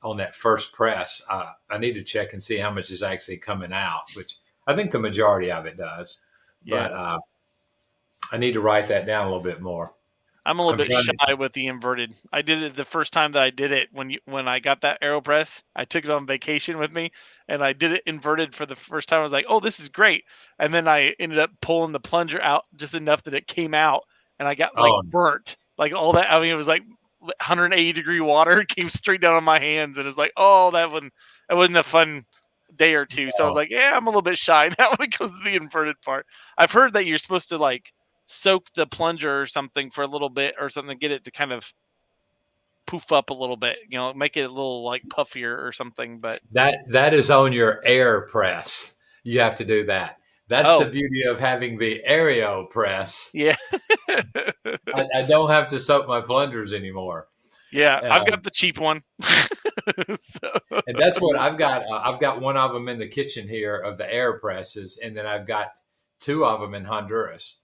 on that first press, I need to check and see how much is actually coming out, which I think the majority of it does. Yeah. But I need to write that down a little bit more. I'm a little I'm bit trying to. shy with the inverted. I did it the first time that I did it when I got that AeroPress. I took it on vacation with me, and I did it inverted for the first time. I was like, "Oh, this is great!" And then I ended up pulling the plunger out just enough that it came out, and I got like Oh, burnt, like all that. I mean, it was like 180-degree water came straight down on my hands, and it's like, "Oh, that wasn't a fun day or two." So I was no. like, "Yeah, I'm a little bit shy now when it comes to the inverted part." I've heard that you're supposed to like soak the plunger or something for a little bit or something, get it to kind of poof up a little bit, make it a little like puffier or something. But That is on your air press. You have to do that. That's the oh, beauty of having the Aereo press. yeah. I don't have to soak my plungers anymore, Yeah, I've uh, got the cheap one. So, and that's what I've got. I've got one of them in the kitchen here of the air presses, and then I've got two of them in Honduras.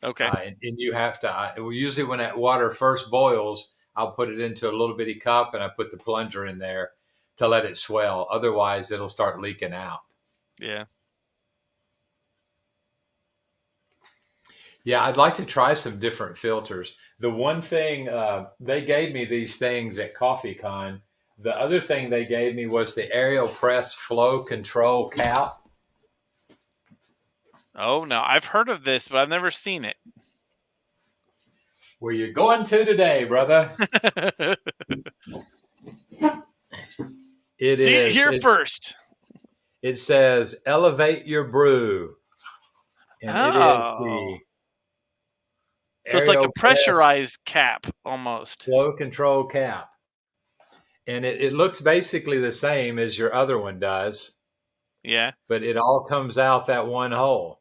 okay. And you have to. Usually, when that water first boils, I'll put it into a little bitty cup, and I put the plunger in there to let it swell. Otherwise, it'll start leaking out. Yeah. Yeah, I'd like to try some different filters. The one thing they gave me these things at CoffeeCon. The other thing they gave me was the Aerial Press Flow Control Cap. Oh no, I've heard of this, but I've never seen it. Where you going to today, brother? It See it is. here first. It says elevate your brew, and it is Oh, the so it's like a Aerial Press pressurized cap almost. Flow Control Cap, and it looks basically the same as your other one does, Yeah. but it all comes out that one hole.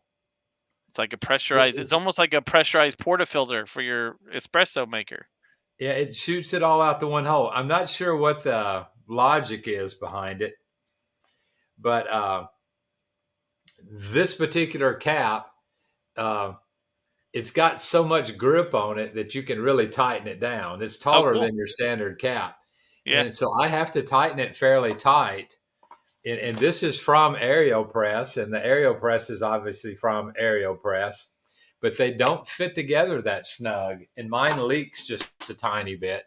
It's like a pressurized. It's almost like a pressurized portafilter for your espresso maker. Yeah, it shoots it all out the one hole. I'm not sure what the logic is behind it, but this particular cap, uh, it's got so much grip on it that you can really tighten it down. It's Oh, taller cool. than your standard cap. Yeah. And so I have to tighten it fairly tight. And this is from AeroPress, and the AeroPress is obviously from AeroPress, but they don't fit together that snug. And mine leaks just a tiny bit.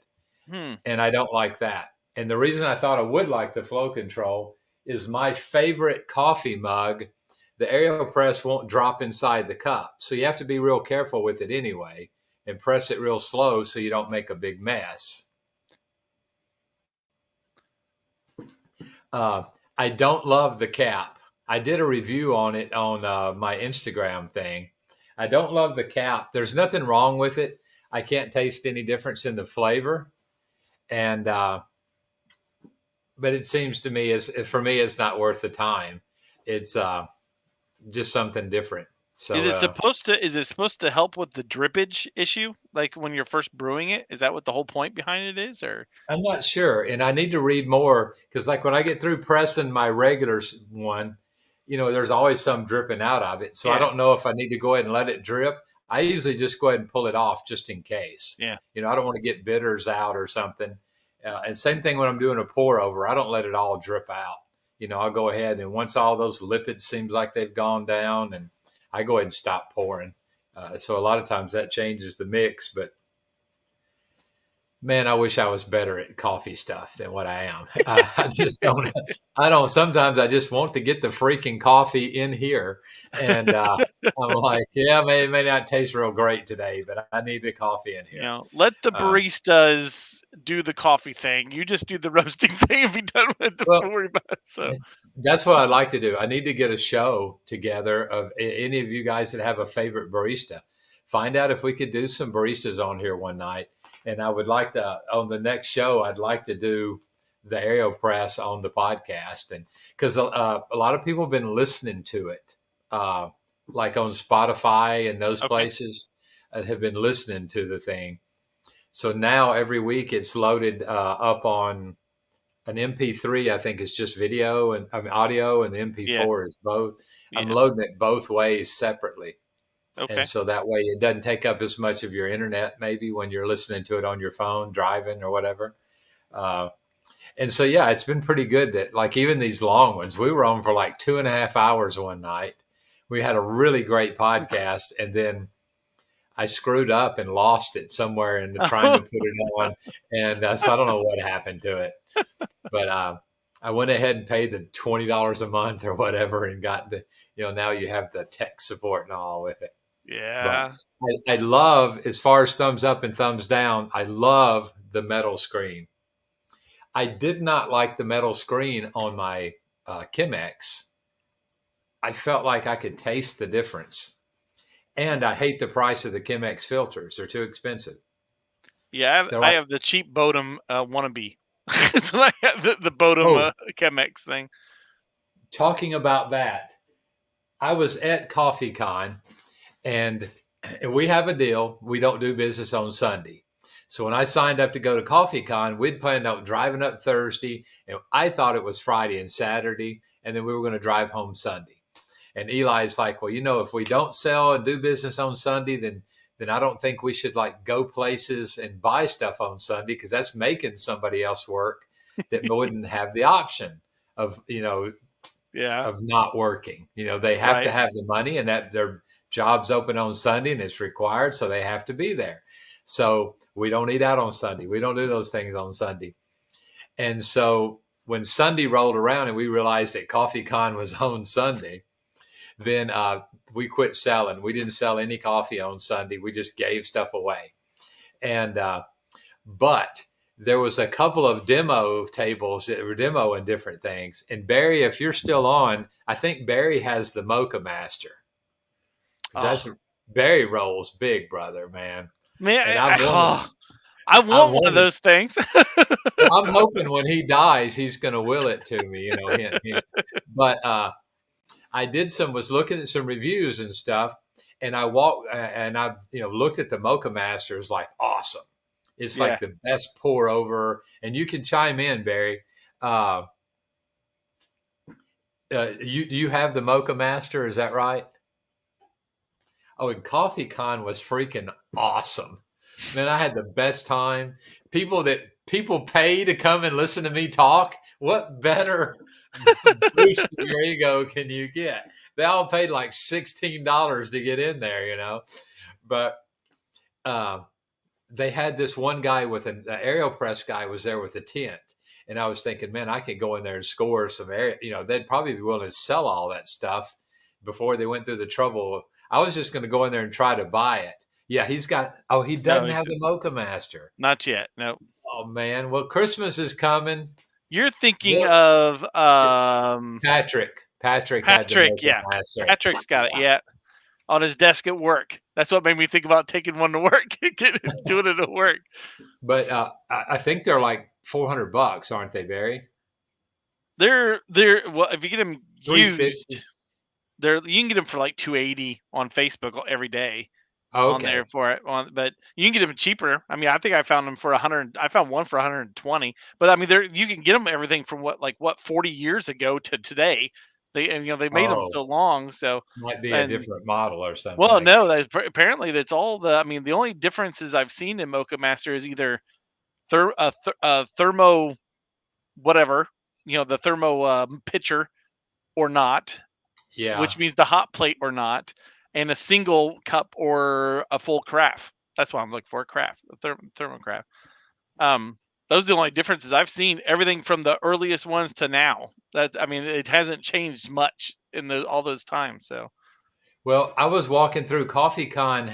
Hmm. And I don't like that. And the reason I thought I would like the flow control is my favorite coffee mug. The AeroPress won't drop inside the cup. So you have to be real careful with it anyway and press it real slow so you don't make a big mess. I don't love the cap. I did a review on it on my Instagram thing. I don't love the cap. There's nothing wrong with it. I can't taste any difference in the flavor. And but it seems to me is for me it's not worth the time. It's just something different. Is it So supposed to? Is it supposed to help with the drippage issue, like when you're first brewing it? Is that what the whole point behind it is, or? I'm not sure, and I need to read more because like when I get through pressing my regular one, there's always some dripping out of it. So I Yeah. don't know if I need to go ahead and let it drip. I usually just go ahead and pull it off just in case. Yeah. I don't want to get bitters out or something. And same thing when I'm doing a pour over, I don't let it all drip out. I'll go ahead and once all those lipids seems like they've gone down, and I go ahead and stop pouring. So a lot of times that changes the mix, but man, I wish I was better at coffee stuff than what I am. I just don't. I don't. Sometimes I just want to get the freaking coffee in here, and I'm like, yeah, it may not taste real great today, but I need the coffee in here. Let the Um, baristas do the coffee thing. You just do the roasting thing and be done with it. well, Don't worry about it. So that's what I'd like to do. I need to get a show together of any of you guys that have a favorite barista. Find out if we could do some baristas on here one night. And I would like to, on the next show, I'd like to do the AeroPress on the podcast. And because a lot of people have been listening to it, like on Spotify and those okay. places have been listening to the thing. So now every week it's loaded up on an MP3. I think it's just video and audio, and the Yeah. MP4 is both. I'm Yeah. loading it both ways separately. And Okay. so that way it doesn't take up as much of your internet, maybe when you're listening to it on your phone, driving or whatever. And so, yeah, it's been pretty good that like even these long ones, we were on for like 2.5 hours one night. We had a really great podcast. And then I screwed up and lost it somewhere in the trying to put it on. And so I don't know what happened to it. But I went ahead and paid the $20 a month or whatever and got now you have the tech support and all with it. But Yeah. I love, as far as thumbs up and thumbs down, I love the metal screen. I did not like the metal screen on my Chemex. I felt like I could taste the difference. And I hate the price of the Chemex filters. They're too expensive. Yeah. They're I like, have the cheap Bodum wannabe. So I have the Bodum oh, Chemex thing. talking about that, I was at CoffeeCon, and we have a deal. We don't do business on Sunday. So when I signed up to go to CoffeeCon, we'd planned out driving up Thursday, and I thought it was Friday and Saturday, and then we were going to drive home Sunday. And Eli's like, well, if we don't sell and do business on Sunday, then I don't think we should like go places and buy stuff on Sunday because that's making somebody else work that wouldn't have the option of Yeah. of not working. They have to Right. have the money, and that their job's open on Sunday and it's required, so they have to be there. So we don't eat out on Sunday. We don't do those things on Sunday. And so when Sunday rolled around and we realized that CoffeeCon was on Sunday, then we quit selling. We didn't sell any coffee on Sunday. We just gave stuff away. And but there was a couple of demo tables that were demoing different things. And Barry, if you're still on, I think Barry has the Mocha Master. That's Oh Barry rolls big, brother, man. man, And I've wanted, I I've want one of wanted. those things. Well, I'm hoping when he dies, he's going to will it to me. Hint, hint. But I was looking at some reviews and stuff, and I walked and I looked at the Mocha Masters like awesome. It's Yeah. like the best pour over, and you can chime in, Barry. Uh, you have the Mocha Master, is that right? Oh, and Coffee Con was freaking awesome. Man, I had the best time. People pay to come and listen to me talk. What better boost to your ego can you get? They all paid like $16 to get in there, But um, they had this one guy with the aerial press guy was there with a tent. And I was thinking, man, I could go in there and score some air. They'd probably be willing to sell all that stuff before they went through the trouble. I was just going to go in there and try to buy it. Yeah, he No, doesn't have the Mocha Master. not yet. No. Oh, man. Well, Christmas is coming. You're thinking Look, of Patrick had the Patrick. Mocha Yeah, Master. Patrick's got it. Yeah, on his desk at work. That's what made me think about taking one to work, doing it at work. But I think they're like $400, aren't they, Barry? They're well, if you get them used, 350. you can get them for like 280 on Facebook every day Oh, on okay. there for it. But you can get them cheaper. I mean, I think I found them for 100. I found one for 120. But I mean, you can get them everything from what 40 years ago to today. They made them Oh, so long. So might be a and different model or something, well, I guess. no, apparently that's all the. I mean, the only differences I've seen in Mocha Master is either thermo whatever, the thermo pitcher or not, Yeah. which means the hot plate or not, and a single cup or a full carafe. That's what I'm looking for, a carafe, a thermo carafe. Those are the only differences I've seen. Everything from the earliest ones to now. I mean, it hasn't changed much in all those times. So Well, I was walking through Coffee Con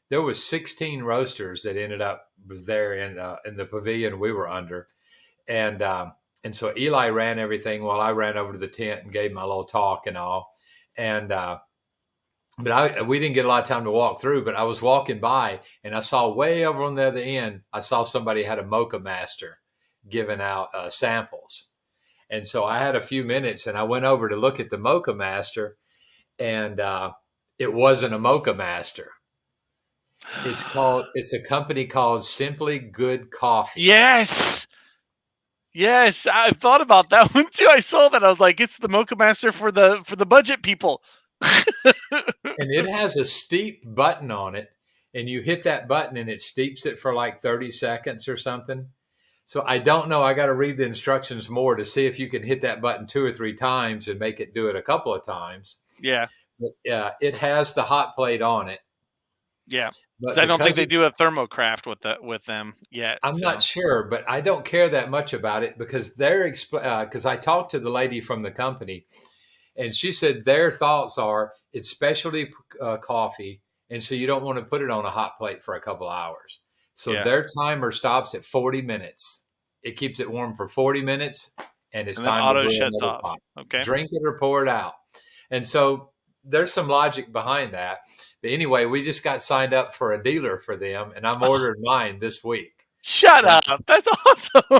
there was 16 roasters that ended up was there in the pavilion we were under. And so Eli ran everything while I ran over to the tent and gave my little talk and all. And but we didn't get a lot of time to walk through, but I was walking by and I saw way over on the other end, I saw somebody had a Mocha Master giving out samples. And so I had a few minutes and I went over to look at the Mocha Master, and it wasn't a Mocha Master. It's a company called Simply Good Coffee. yes, yes, I thought about that one too. I saw that. I was like, it's the Mocha Master for the budget people. And it has a steep button on it, and you hit that button and it steeps it for like 30 seconds or something. So I don't know. I got to read the instructions more to see if you can hit that button 2 or 3 times and make it do it a couple of times. Yeah, But it has the hot plate on it. yeah. But So I don't think because they do a thermocraft with them yet. I'm not So sure, but I don't care that much about it because because I talked to the lady from the company, and she said their thoughts are it's specialty coffee, and so you don't want to put it on a hot plate for a couple hours. So yeah, their timer stops at 40 minutes. It keeps it warm for 40 minutes, and it's and then time to auto brew shuts another off. pot. Okay. Drink it or pour it out. And so there's some logic behind that. But anyway, we just got signed up for a dealer for them, and I'm Oh, ordering mine this week. shut And up! That's awesome.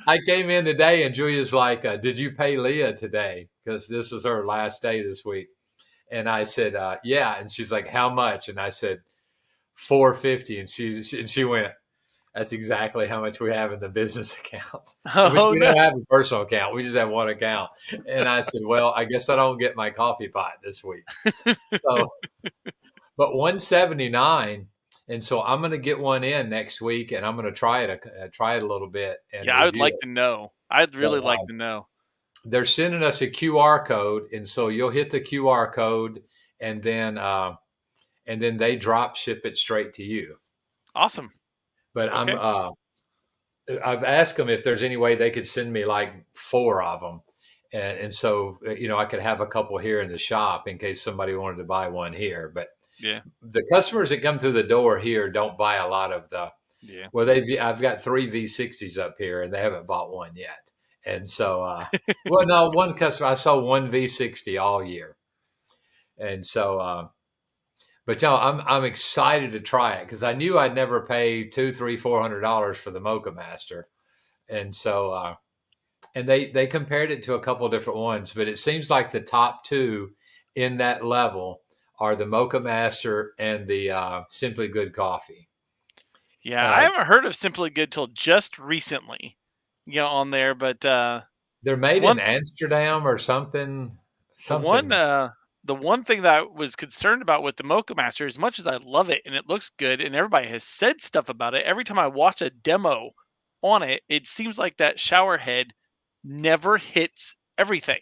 I came in today, and Julia's like, "Did you pay Leah today? Because this is her last day this week." And I said, "Yeah." And she's like, "How much?" And I said, $450. And she went, "That's exactly how much we have in the business account, which Oh we no. don't have a personal account. We just have one account." And I said, "Well, I guess I don't get my coffee pot this week." So, but 179. And so I'm going to get one in next week, and I'm going to try it a little bit and Yeah, I would review like it. to know. I'd But really like to know. they're sending us a QR code, and so you'll hit the QR code, and then they drop ship it straight to you. Awesome. But Okay. I've asked them if there's any way they could send me like 4 of them, and so I could have a couple here in the shop in case somebody wanted to buy one here. But Yeah. the customers that come through the door here don't buy a lot of the. Yeah. Well, I've got 3 V60s up here, and they haven't bought one yet. And so, well, no, one customer I saw one V60 all year, and so, but I'm excited to try it because I knew I'd never pay 2, 3, $400 for the Mocha Master, and so, and they compared it to a couple of different ones, but it seems like the top two in that level are the Mocha Master and the Simply Good Coffee. Yeah, I Uh, haven't heard of Simply Good till just recently, on there. But they're made in one Amsterdam or something. the one Something. uh the one thing that I was concerned about with the Mocha Master, as much as I love it and it looks good and everybody has said stuff about it, every time I watch a demo on it, it seems like that shower head never hits everything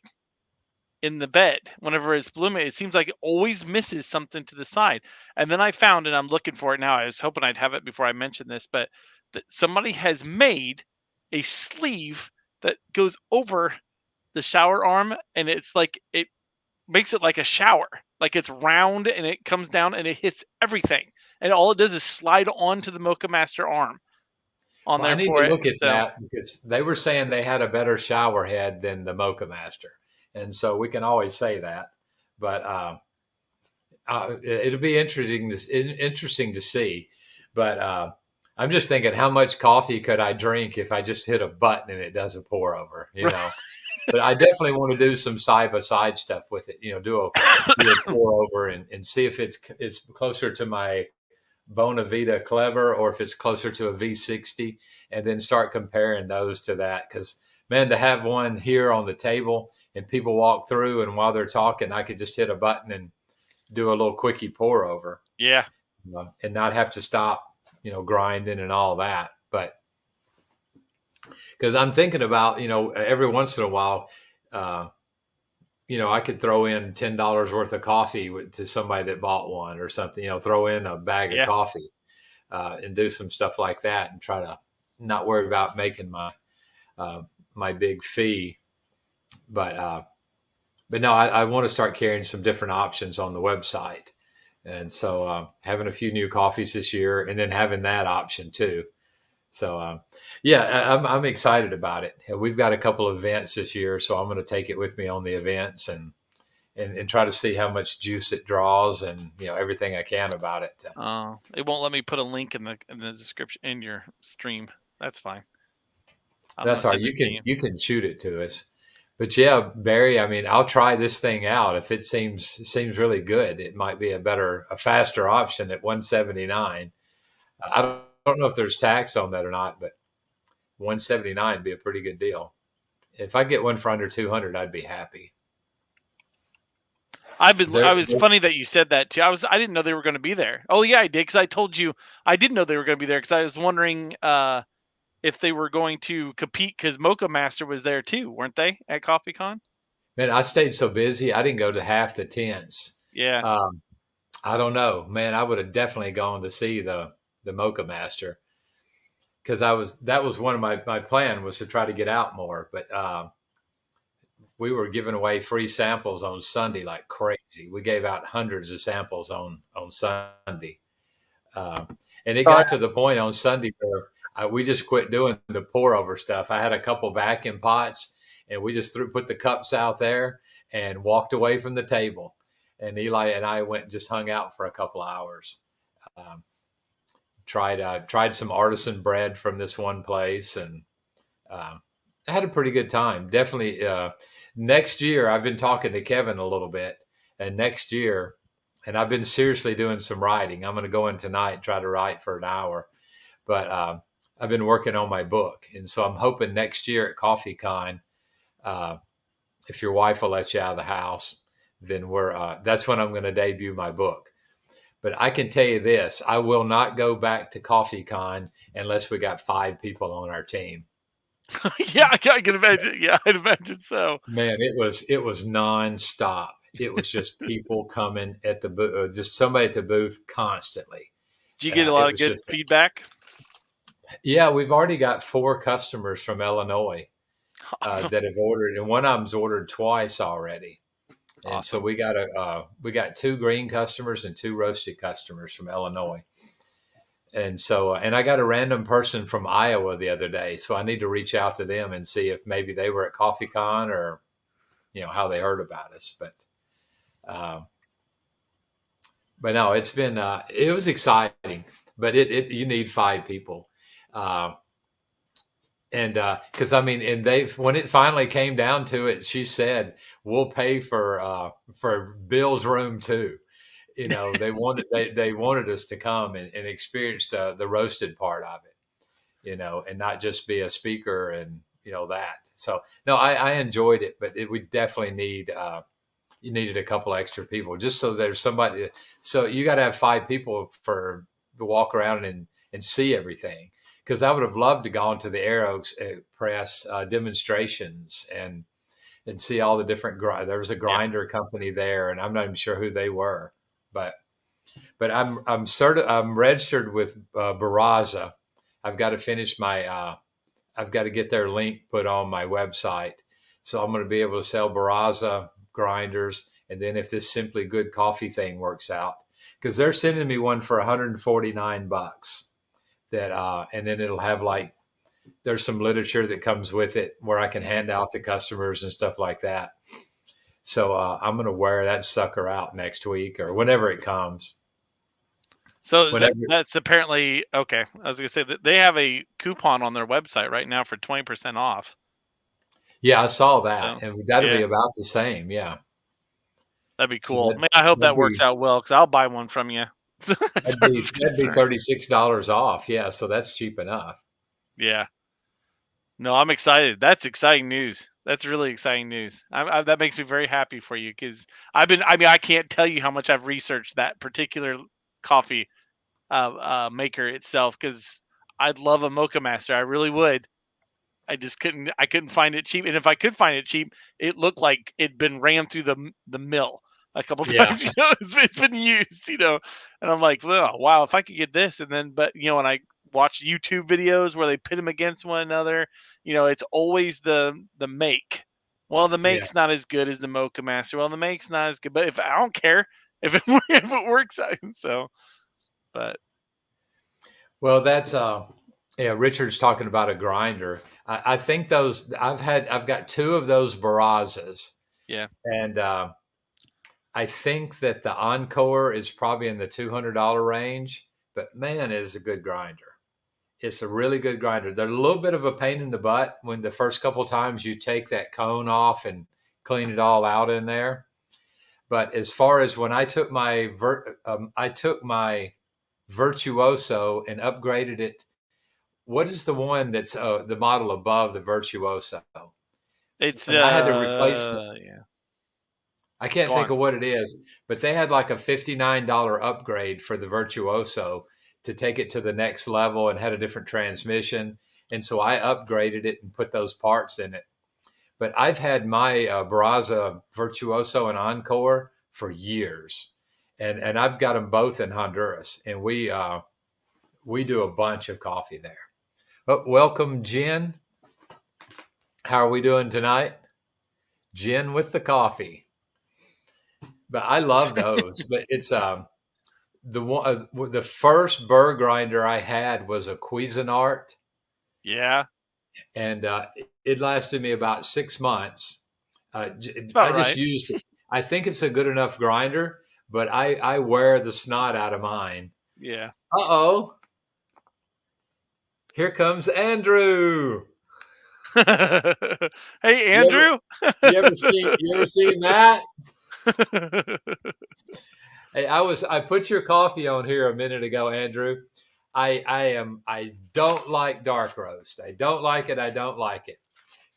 in the bed whenever it's blooming. It seems like it always misses something to the side. And then I found, and I'm looking for it now. I was hoping I'd have it before I mentioned this, but that somebody has made a sleeve that goes over the shower arm, and it's like it makes it like a shower. Like it's round and it comes down and it hits everything. And all it does is slide onto the Mocha Master arm on Well, I there need for to it. look at So that because they were saying they had a better shower head than the Mocha Master, and so we can always say that. But it'll be interesting to see. But I'm just thinking, how much coffee could I drink if I just hit a button and it doesn't pour over? But I definitely want to do some side by side stuff with it. Do a pour over and see if it's closer to my Bonavita Clever or if it's closer to a V60, and then start comparing those to that. Because man, to have one here on the table and people walk through, and while they're talking, I could just hit a button and do a little quickie pour over, yeah. and not have to stop, grinding and all that. But because I'm thinking about, every once in a while, uh, I could throw in $10 worth of coffee to somebody that bought one or something. Throw in a bag of Yeah. coffee and do some stuff like that, and try to not worry about making uh, my big fee. But no, I want to start carrying some different options on the website. And so having a few new coffees this year, and then having that option too. So yeah, I'm excited about it. We've got a couple of events this year, so I'm going to take it with me on the events and try to see how much juice it draws, and everything I can about it. It won't let me put a link in the description in your stream. That's fine. I'm gonna That's all right. send You it to can you. you can shoot it to us. But yeah, Barry, I mean, I'll try this thing out. If it seems really good, it might be a faster option at 179. I don't know if there's tax on that or not, but 179 would be a pretty good deal. If I get one for under 200, I'd be happy. I There, was funny that you said that too. I didn't know they were going to be there. Oh yeah, I did because I told you I didn't know they were going to be there because I was wondering if they were going to compete because Mocha Master was there too, weren't they at CoffeeCon? man, I stayed so busy, I didn't go to half the tents. Yeah. Um, I don't know, man. I would have definitely gone to see the Mocha Master, because that was one of my plan was to try to get out more. But we were giving away free samples on Sunday like crazy. We gave out hundreds of samples on Sunday, uh, and it got to the point on Sunday where we just quit doing the pour over stuff. I had a couple vacuum pots, and we just put the cups out there and walked away from the table. And Eli and I went and just hung out for a couple of hours. Um, tried some artisan bread from this one place, and I had a pretty good time. Definitely. Next year, I've been talking to Kevin a little bit, and next year, and I've been seriously doing some writing. I'm going to go in tonight and try to write for an hour, but I've been working on my book, and so I'm hoping next year at CoffeeCon, uh, if your wife will let you out of the house, then that's when I'm going to debut my book. But I can tell you this: I will not go back to CoffeeCon unless we got 5 people on our team. Yeah, I can imagine. Yeah, I'd imagine so. Man, it was nonstop. It was just people coming at the booth, just somebody at the booth constantly. Did you get a It lot of was good just, feedback? yeah. We've already got 4 customers from Illinois Awesome. that have ordered, and one of them's ordered twice already. And so Awesome. we got 2 green customers and 2 roasted customers from Illinois. And so, and I got a random person from Iowa the other day, so I need to reach out to them and see if maybe they were at CoffeeCon, or how they heard about us. Um, but no, it was exciting, but you need 5 people. Uh, and because I mean, and when it finally came down to it, she said, we'll pay for Bill's room too. they wanted us to come and experience the roasted part of it, and not just be a speaker and that. So no, I enjoyed it, but we definitely you needed a couple extra people just so there's somebody. So you got to have 5 people to walk around and see everything. Because I would have loved to go into the Aeropress demonstrations and see all the different. There was a Yeah. grinder company there, and I'm not even sure who they were, but I'm registered with Barraza. I've got to finish my. I've got to get their link put on my website, so I'm going to be able to sell Barraza grinders, and then if this Simply Good coffee thing works out, because they're sending me one for $149 that and then it'll have like there's some literature that comes with it where I can hand out to customers and stuff like that. So I'm going to wear that sucker out next week or whenever it comes. So Whenever, that's apparently okay. I was gonna say that they have a coupon on their website right now for 20% off. yeah, I saw that, So and that'll be yeah, about the same. Yeah, that'd be so cool. Man, I hope that that'd works be out well because I'll buy one from you. So as that'd far as be that'd be concerned, $36 off. Yeah, so that's cheap enough. yeah. No, I'm excited. That's exciting news. That's really exciting news. That makes me very happy for you because I mean, I can't tell you how much I've researched that particular coffee maker itself because I'd love a Mocha Master. I really would. I couldn't find it cheap, and if I could find it cheap, it looked like it'd been ran through the mill a couple Yeah, times. It's been used. And I'm like, oh, wow, if I could get this, and then but when I watch YouTube videos where they pit them against one another, it's always the make. Well, the yeah. make's not as good as the Mocha Master. Well, the make's not as good, but if I don't care if it if it works out, so but Well, that's yeah. Richard's talking about a grinder. I think those I've got 2 of those Barrazas, yeah, and I think that the Encore is probably in the $200 range. But man, it is a good grinder. It's a really good grinder. They're a little bit of a pain in the butt when the first couple times you take that cone off and clean it all out in there. But as far as when I took my Virtuoso and upgraded it. What is the one that's the model above the Virtuoso? it's And I had to replace it. yeah. I can't Go think on. of what it is, but they had like a $59 upgrade for the Virtuoso to take it to the next level and had a different transmission. And so I upgraded it and put those parts in it. But I've had my Barraza Virtuoso and Encore for years, and I've got them both in Honduras, and we do a bunch of coffee there. But welcome, Jen. How are we doing tonight? Jen with the coffee. But I love those. But it's the first burr grinder I had was a Cuisinart, Yeah, and it lasted me about 6 months. about I just right. used it. I think it's a good enough grinder, but I wear the snot out of mine. Yeah. Uh-oh, here comes Andrew. Hey, You ever Andrew. you ever seen that? Hey, I put your coffee on here a minute ago, Andrew. I don't like dark roast. I don't like it. I don't like it.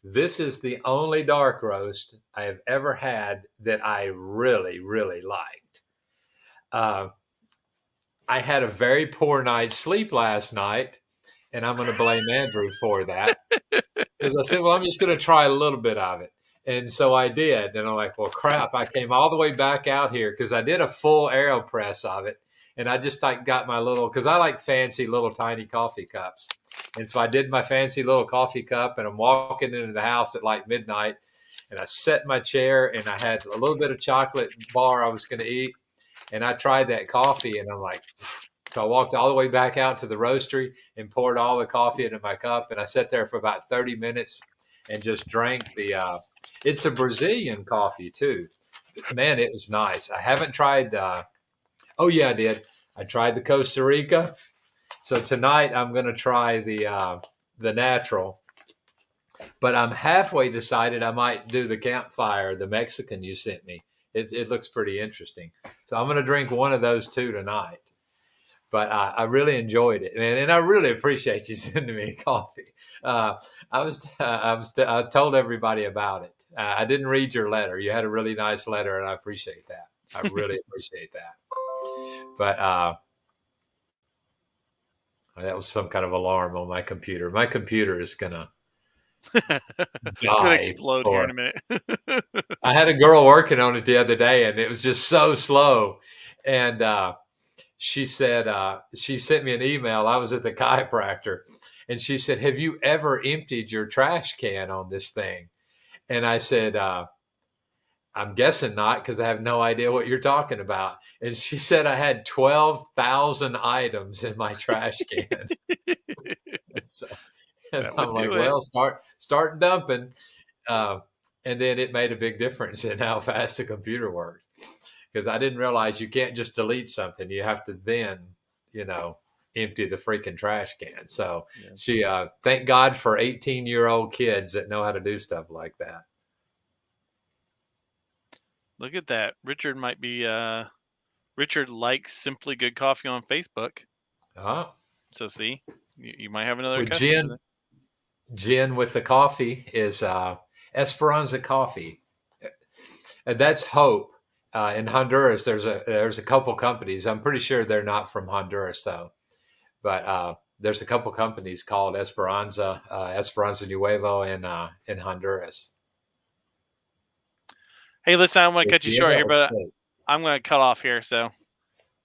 This is the only dark roast I have ever had that I really, really liked. Uh, I had a very poor night's sleep last night, and I'm going to blame Andrew for that. Because I said, well, I'm just going to try a little bit of it. And so I did. And I'm like, well, crap. I came all the way back out here because I did a full AeroPress of it. And I just like got my little, because I like fancy little tiny coffee cups. And so I did my fancy little coffee cup, and I'm walking into the house at like midnight. And I set my chair, and I had a little bit of chocolate bar I was going to eat. And I tried that coffee, and I'm like, so I walked all the way back out to the roastery and poured all the coffee into my cup. And I sat there for about 30 minutes and just drank it's a Brazilian coffee too. Man, it was nice. I haven't tried, oh yeah, I did. I tried the Costa Rica. So tonight I'm going to try the natural, but I'm halfway decided I might do the campfire, the Mexican you sent me. It looks pretty interesting. So I'm going to drink one of those two tonight. But I really enjoyed it, and I really appreciate you sending me coffee. I told everybody about it. I didn't read your letter. You had a really nice letter, and I appreciate that. I really appreciate that. But that was some kind of alarm on my computer. My computer is gonna It's gonna die. explode here in a minute. I had a girl working on it the other day, and it was just so slow. And she said she sent me an email. I was at the chiropractor, and she said, "Have you ever emptied your trash can on this thing?" And I said, "I'm guessing not, because I have no idea what you're talking about." And she said, "I had 12,000 items in my trash can." So, and That I'm would like, do it. "Well, start dumping." Uh, and then it made a big difference in how fast the computer worked, because I didn't realize you can't just delete something. You have to then, empty the freaking trash can. So Yeah. she, thank God for 18-year-old kids that know how to do stuff like that. Look at that. Richard might be Richard likes Simply Good Coffee on Facebook. Uh-huh. So see, you might have another With customer there. Jen with the coffee is Esperanza Coffee. And that's Hope. In Honduras, there's a couple companies. I'm pretty sure they're not from Honduras though, but there's a couple companies called Esperanza, Esperanza Nuevo in Honduras. Hey, listen, I'm going to If cut you you short ever here, have a but steak. I'm going to cut off here. So it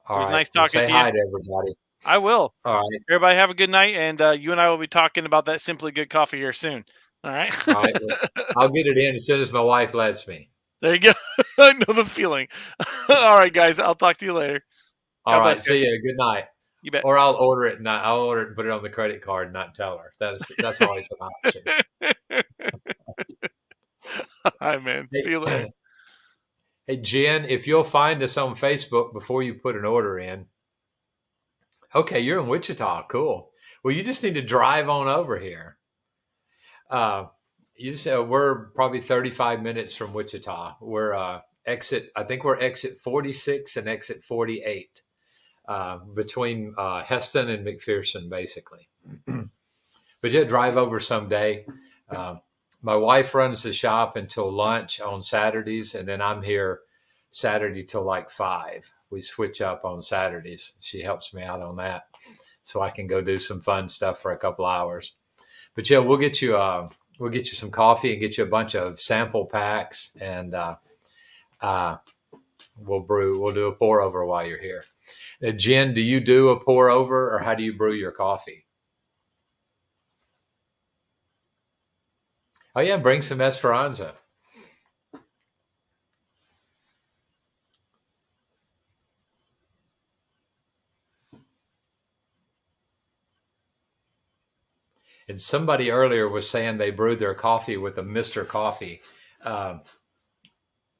All was right. nice Well, talking say to you. hi to everybody. I will. All right. Everybody have a good night, and you and I will be talking about that Simply Good Coffee here soon. All right. All right. Well, I'll get it in as soon as my wife lets me. There you go. I know the feeling. All right, guys. I'll talk to you later. All God right. bless, guys. See you. Good night. You bet. Or I'll order it and put it on the credit card and not tell her. That's always an option. All right, man. See you later. Hey, Jen, if you'll find us on Facebook before you put an order in. Okay, you're in Wichita. Cool. Well, you just need to drive on over here. We're probably 35 minutes from Wichita. We're I think we're exit 46 and exit 48, between Heston and McPherson, basically. But yeah, drive over someday. Uh, my wife runs the shop until lunch on Saturdays, and then I'm here Saturday till like 5. We switch up on Saturdays. She helps me out on that, so I can go do some fun stuff for a couple hours. But yeah, we'll get you some coffee and get you a bunch of sample packs, and we'll do a pour over while you're here. Now, Jen, do you do a pour over, or how do you brew your coffee? Oh yeah, bring some Esperanza. And somebody earlier was saying they brewed their coffee with a Mr. Coffee. Uh,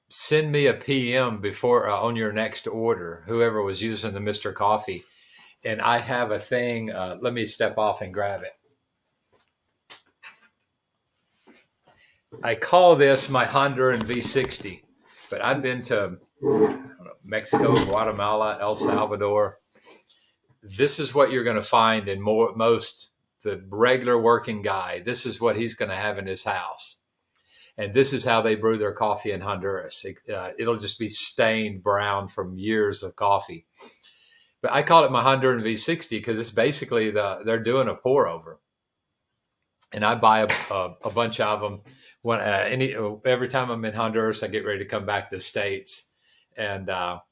Send me a PM before on your next order, whoever was using the Mr. Coffee. And I have a thing. Let me step off and grab it. I call this my Honduran V60, but I've been to Mexico, Guatemala, El Salvador. This is what you're going to find in most the regular working guy. This is what he's going to have in his house. And this is how they brew their coffee in Honduras. It'll just be stained brown from years of coffee. But I call it my Honduran V60 because it's basically they're doing a pour over. And I buy a bunch of them. Every time I'm in Honduras, I get ready to come back to the States, and I'll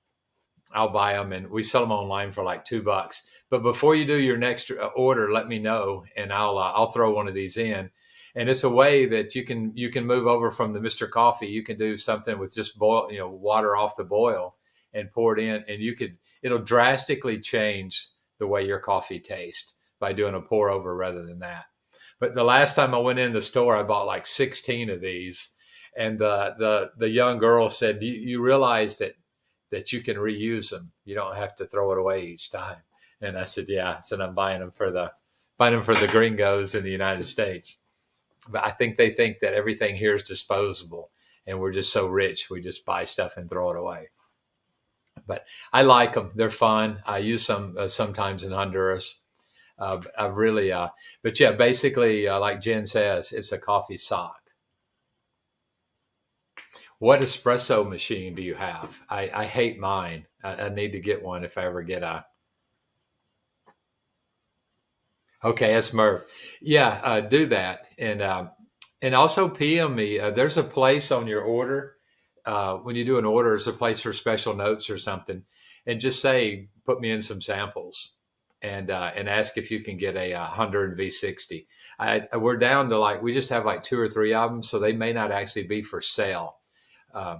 buy them, and we sell them online for like $2. But before you do your next order, let me know, and I'll throw one of these in. And it's a way that you can move over from the Mr. Coffee. You can do something with just water off the boil and pour it in, and it'll drastically change the way your coffee tastes by doing a pour over rather than that. But the last time I went in the store, I bought like 16 of these, and the young girl said, "Do you realize that you can reuse them? You don't have to throw it away each time." And I said, "Yeah." I said, "I'm buying them for the gringos in the United States." But I think they think that everything here is disposable, and we're just so rich. We just buy stuff and throw it away. But I like them. They're fun. I use some sometimes in Honduras. I really, but yeah, basically, like Jen says, it's a coffee sock. What espresso machine do you have? I hate mine. I need to get one if I ever get a. Okay, it's Murph. Yeah, do that, and also PM me. There's a place on your order when you do an order. There's a place for special notes or something, and just say put me in some samples, and ask if you can get a 100 V60. We're down to like we just have like two or three of them, so they may not actually be for sale. Uh,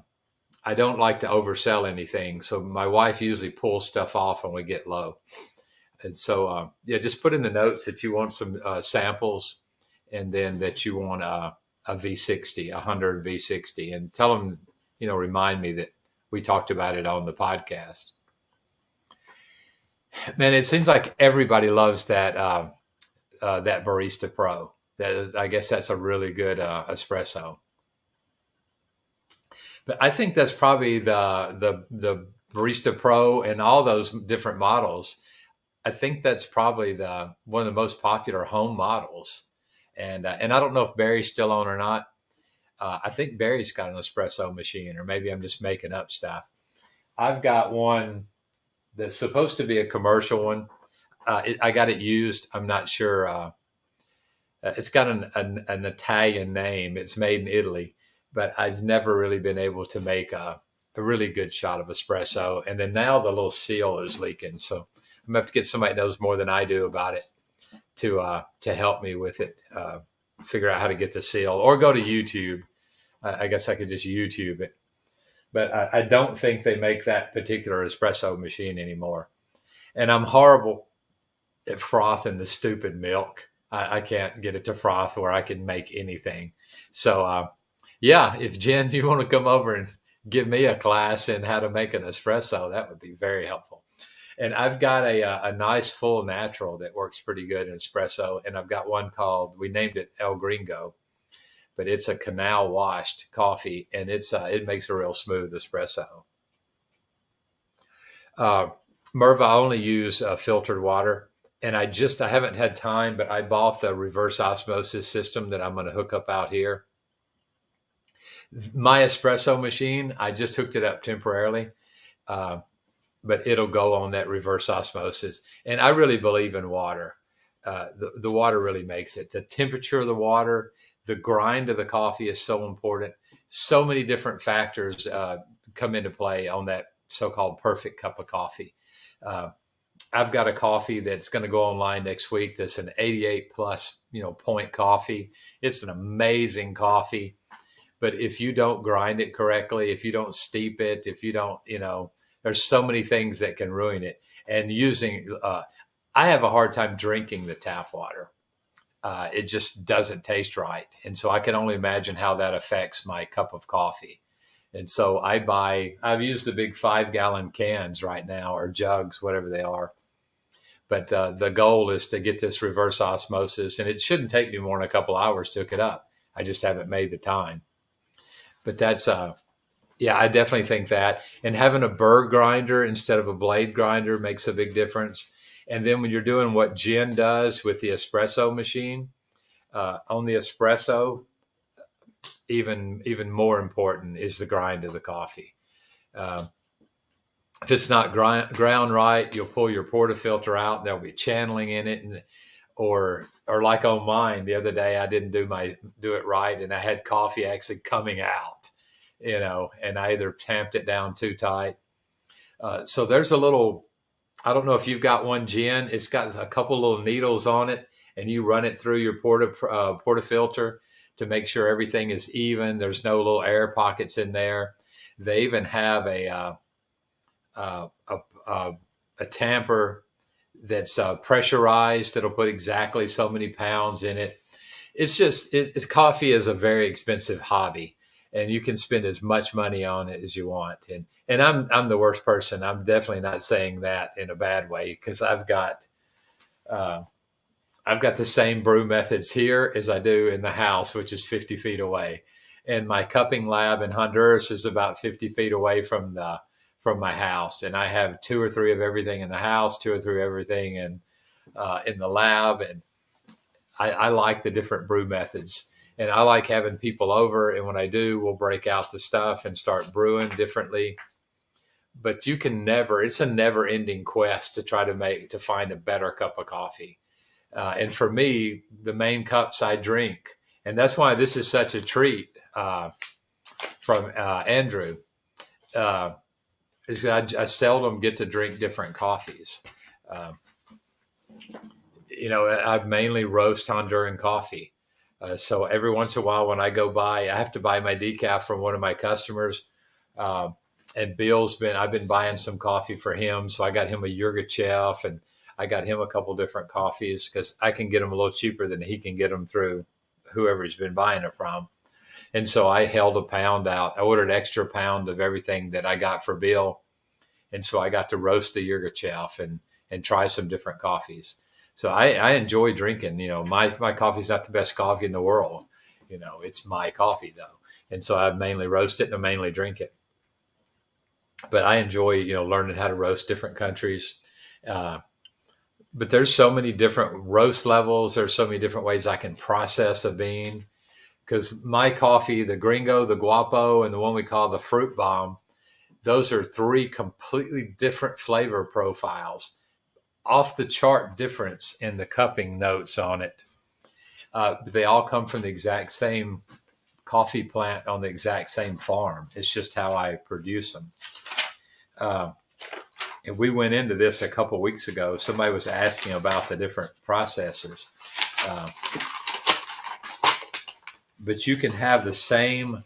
I don't like to oversell anything, so my wife usually pulls stuff off when we get low. And so, yeah, just put in the notes that you want some samples, and then that you want a V60, a 100 V60, and tell them, remind me that we talked about it on the podcast. Man, it seems like everybody loves that Barista Pro. I guess that's a really good espresso. But I think that's probably the Barista Pro and all those different models. I think that's probably the one of the most popular home models, and I don't know if Barry's still on or not. I think Barry's got an espresso machine, or maybe I'm just making up stuff. I've got one that's supposed to be a commercial one. I got it used. I'm not sure. It's got an Italian name. It's made in Italy, but I've never really been able to make a really good shot of espresso. And then now the little seal is leaking, so I'm gonna have to get somebody that knows more than I do about it to help me with it. Figure out how to get the seal, or go to YouTube. I guess I could just YouTube it. But I don't think they make that particular espresso machine anymore. And I'm horrible at frothing the stupid milk. I can't get it to froth where I can make anything. So, yeah, if Jen, you want to come over and give me a class in how to make an espresso, that would be very helpful. And I've got a nice full natural that works pretty good in espresso. And I've got one called, we named it El Gringo, but it's a canal washed coffee, and it makes a real smooth espresso. Uh, Merv, I only use filtered water, and I haven't had time, but I bought the reverse osmosis system that I'm going to hook up out here. My espresso machine, I just hooked it up temporarily, uh, but it'll go on that reverse osmosis. And I really believe in water. The water really makes it. The temperature of the water, the grind of the coffee is so important. So many different factors come into play on that so-called perfect cup of coffee. Uh, I've got a coffee that's going to go online next week. That's an 88 plus, point coffee. It's an amazing coffee. But if you don't grind it correctly, if you don't steep it, if you don't, there's so many things that can ruin it. And I have a hard time drinking the tap water. It just doesn't taste right. And so I can only imagine how that affects my cup of coffee. And so I've used the big 5-gallon cans right now, or jugs, whatever they are. But the goal is to get this reverse osmosis, and it shouldn't take me more than a couple hours to hook it up. I just haven't made the time. But that's, yeah, I definitely think that. And having a burr grinder instead of a blade grinder makes a big difference. And then when you're doing what Jen does with the espresso machine, on the espresso, even more important is the grind of the coffee. If it's not ground right, you'll pull your portafilter out. There'll be channeling in it, or like on mine the other day, I didn't do it right, and I had coffee actually coming out, and I either tamped it down too tight. So there's a little. I don't know if you've got one, Jen. It's got a couple little needles on it, and you run it through your portafilter to make sure everything is even. There's no little air pockets in there. They even have a tamper that's pressurized that'll put exactly so many pounds in it. Coffee is a very expensive hobby, and you can spend as much money on it as you want. And I'm the worst person. I'm definitely not saying that in a bad way, because I've got the same brew methods here as I do in the house, which is 50 feet away. and my cupping lab in Honduras is about 50 feet away from my house, and I have two or three of everything in the house, two or three of everything in the lab, and I like the different brew methods. And I like having people over, and when I do, we'll break out the stuff and start brewing differently. But you can never, it's a never ending quest to try to find a better cup of coffee. And for me, the main cups I drink, and that's why this is such a treat from Andrew. Uh, is I seldom get to drink different coffees. Um, I mainly roast Honduran coffee. So every once in a while, when I go by, I have to buy my decaf from one of my customers. Um, and I've been buying some coffee for him. So I got him a Yurgachev, and I got him a couple different coffees because I can get them a little cheaper than he can get them through whoever he's been buying it from. And so I held a pound out. I ordered extra pound of everything that I got for Bill. And so I got to roast the Yurgachev and try some different coffees. So I enjoy drinking. My coffee's not the best coffee in the world. It's my coffee though, and so I mainly roast it and I mainly drink it. But I enjoy learning how to roast different countries. Uh, but there's so many different roast levels. There's so many different ways I can process a bean because my coffee, the Gringo, the Guapo, and the one we call the Fruit Bomb, those are three completely different flavor profiles, off the chart difference in the cupping notes on it. But they all come from the exact same coffee plant on the exact same farm. It's just how I produce them. And we went into this a couple of weeks ago. Somebody was asking about the different processes. Uh, but you can have the same.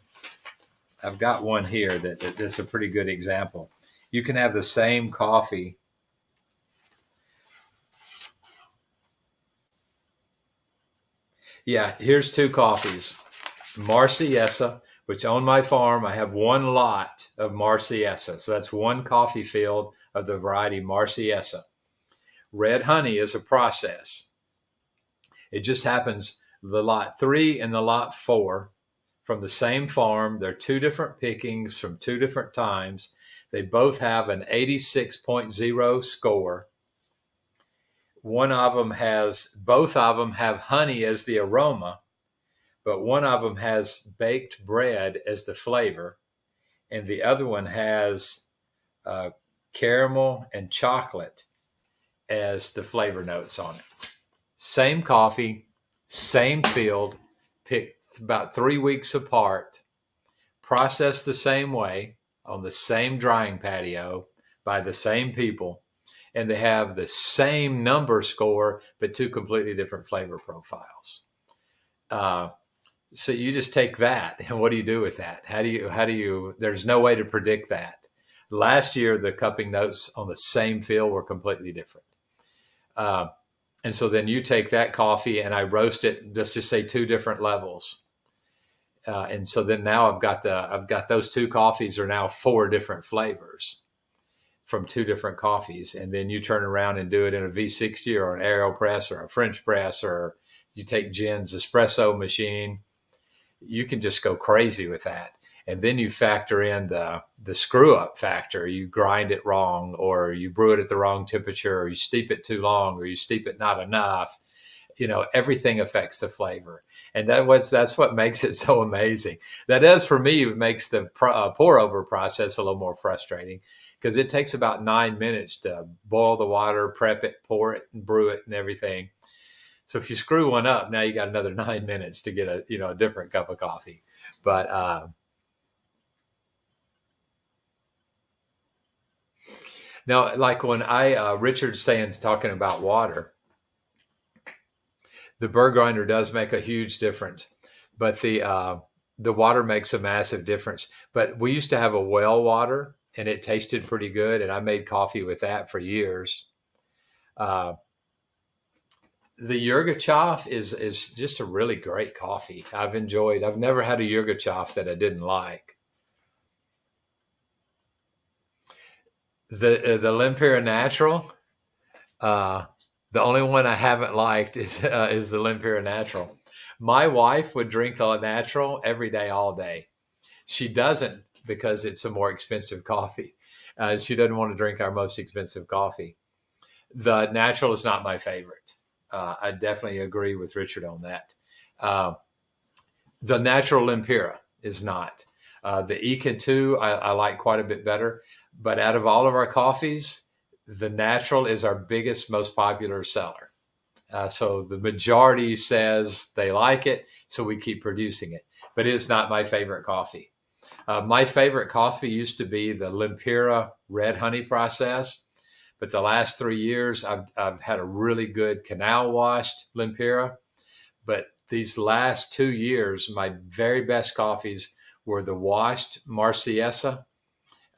I've got one here that's a pretty good example. You can have the same coffee. Yeah, here's two coffees. Marciesa, which on my farm, I have one lot of Marciesa. So that's one coffee field of the variety Marciesa. Red honey is a process. It just happens the lot 3 and the lot 4 from the same farm. They're two different pickings from two different times. They both have an 86.0 score. Both of them have honey as the aroma, but one of them has baked bread as the flavor, and the other one has caramel and chocolate as the flavor notes on it. Same coffee, same field, picked about 3 weeks apart, processed the same way on the same drying patio by the same people, and they have the same number score, but two completely different flavor profiles. So you just take that, and what do you do with that? How do you, there's no way to predict that. Last year, the cupping notes on the same field were completely different. And so then you take that coffee and I roast it, let's just say 2 different levels. And so then now I've got those 2 coffees are now 4 different flavors from 2 different coffees. And then you turn around and do it in a V60 or an AeroPress or a French press, or you take Jen's espresso machine. You can just go crazy with that. And then you factor in the screw up factor. You grind it wrong, or you brew it at the wrong temperature, or you steep it too long, or you steep it not enough. Everything affects the flavor. And that's what makes it so amazing. That is, for me, it makes the pour over process a little more frustrating, because it takes about 9 minutes to boil the water, prep it, pour it, and brew it and everything. So if you screw one up, now you got another 9 minutes to get a different cup of coffee. But now, like when Richard's talking about water, the burr grinder does make a huge difference, but the water makes a massive difference. But we used to have a well water, and it tasted pretty good, and I made coffee with that for years. The Yurgachev is just a really great coffee. I've never had a Yurgachev that I didn't like. The Lempira Natural, the only one I haven't liked is the Lempira Natural. My wife would drink a natural every day, all day. She doesn't because it's a more expensive coffee. She doesn't want to drink our most expensive coffee. The natural is not my favorite. I definitely agree with Richard on that. Uh, the natural Impera is not. The Econ 2, I like quite a bit better. But out of all of our coffees, the natural is our biggest, most popular seller. So the majority says they like it, so we keep producing it. But it is not my favorite coffee. My favorite coffee used to be the Limpera red honey process, but the last 3 years I've had a really good canal washed Limpera. But these last 2 years, my very best coffees were the washed Marciesa,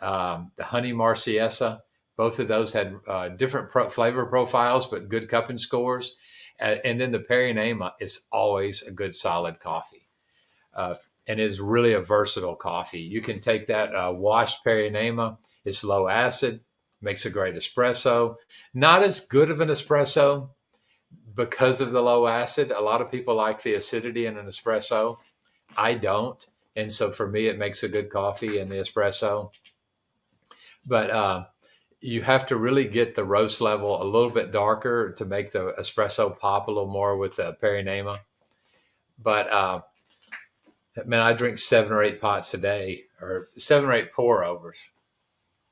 the honey Marciesa. Both of those had different flavor profiles, but good cupping scores. And then the Perry Nama is always a good solid coffee. Uh, and is really a versatile coffee. You can take that washed Perry Nama. It's low acid, makes a great espresso. Not as good of an espresso because of the low acid. A lot of people like the acidity in an espresso. I don't. And so for me, it makes a good coffee in the espresso. But you have to really get the roast level a little bit darker to make the espresso pop a little more with the Perry Nama. But man, I drink 7 or 8 pots a day, or 7 or 8 pour overs,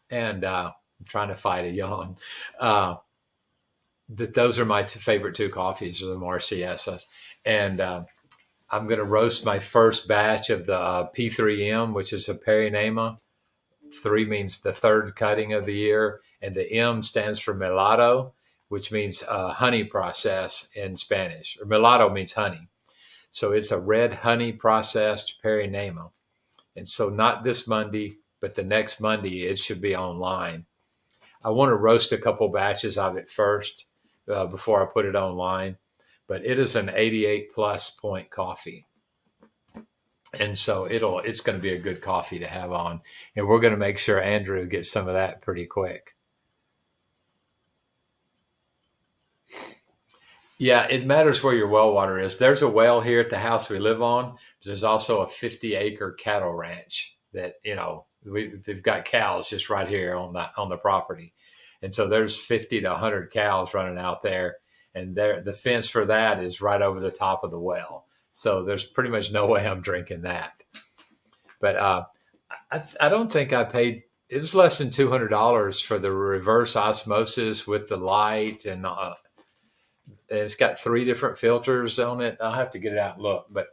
and I'm trying to fight a yawn. That those are my favorite two coffees, are the Marciesas, and I'm going to roast my first batch of the P3M, which is a Perry Nama. 3 means the third cutting of the year, and the M stands for Melado, which means honey process in Spanish. Or Melado means honey. So it's a red honey processed Perry Nama. And so not this Monday, but the next Monday, it should be online. I want to roast a couple batches of it first before I put it online. But it is an 88 plus point coffee. And so it's going to be a good coffee to have on. And we're going to make sure Andrew gets some of that pretty quick. Yeah, it matters where your well water is. There's a well here at the house we live on. There's also a 50-acre cattle ranch that, they've got cows just right here on the property. And so there's 50 to 100 cows running out there, and the fence for that is right over the top of the well. So there's pretty much no way I'm drinking that. But I don't think I paid. It was less than $200 for the reverse osmosis with the light, and it's got 3 different filters on it. I'll have to get it out and look, but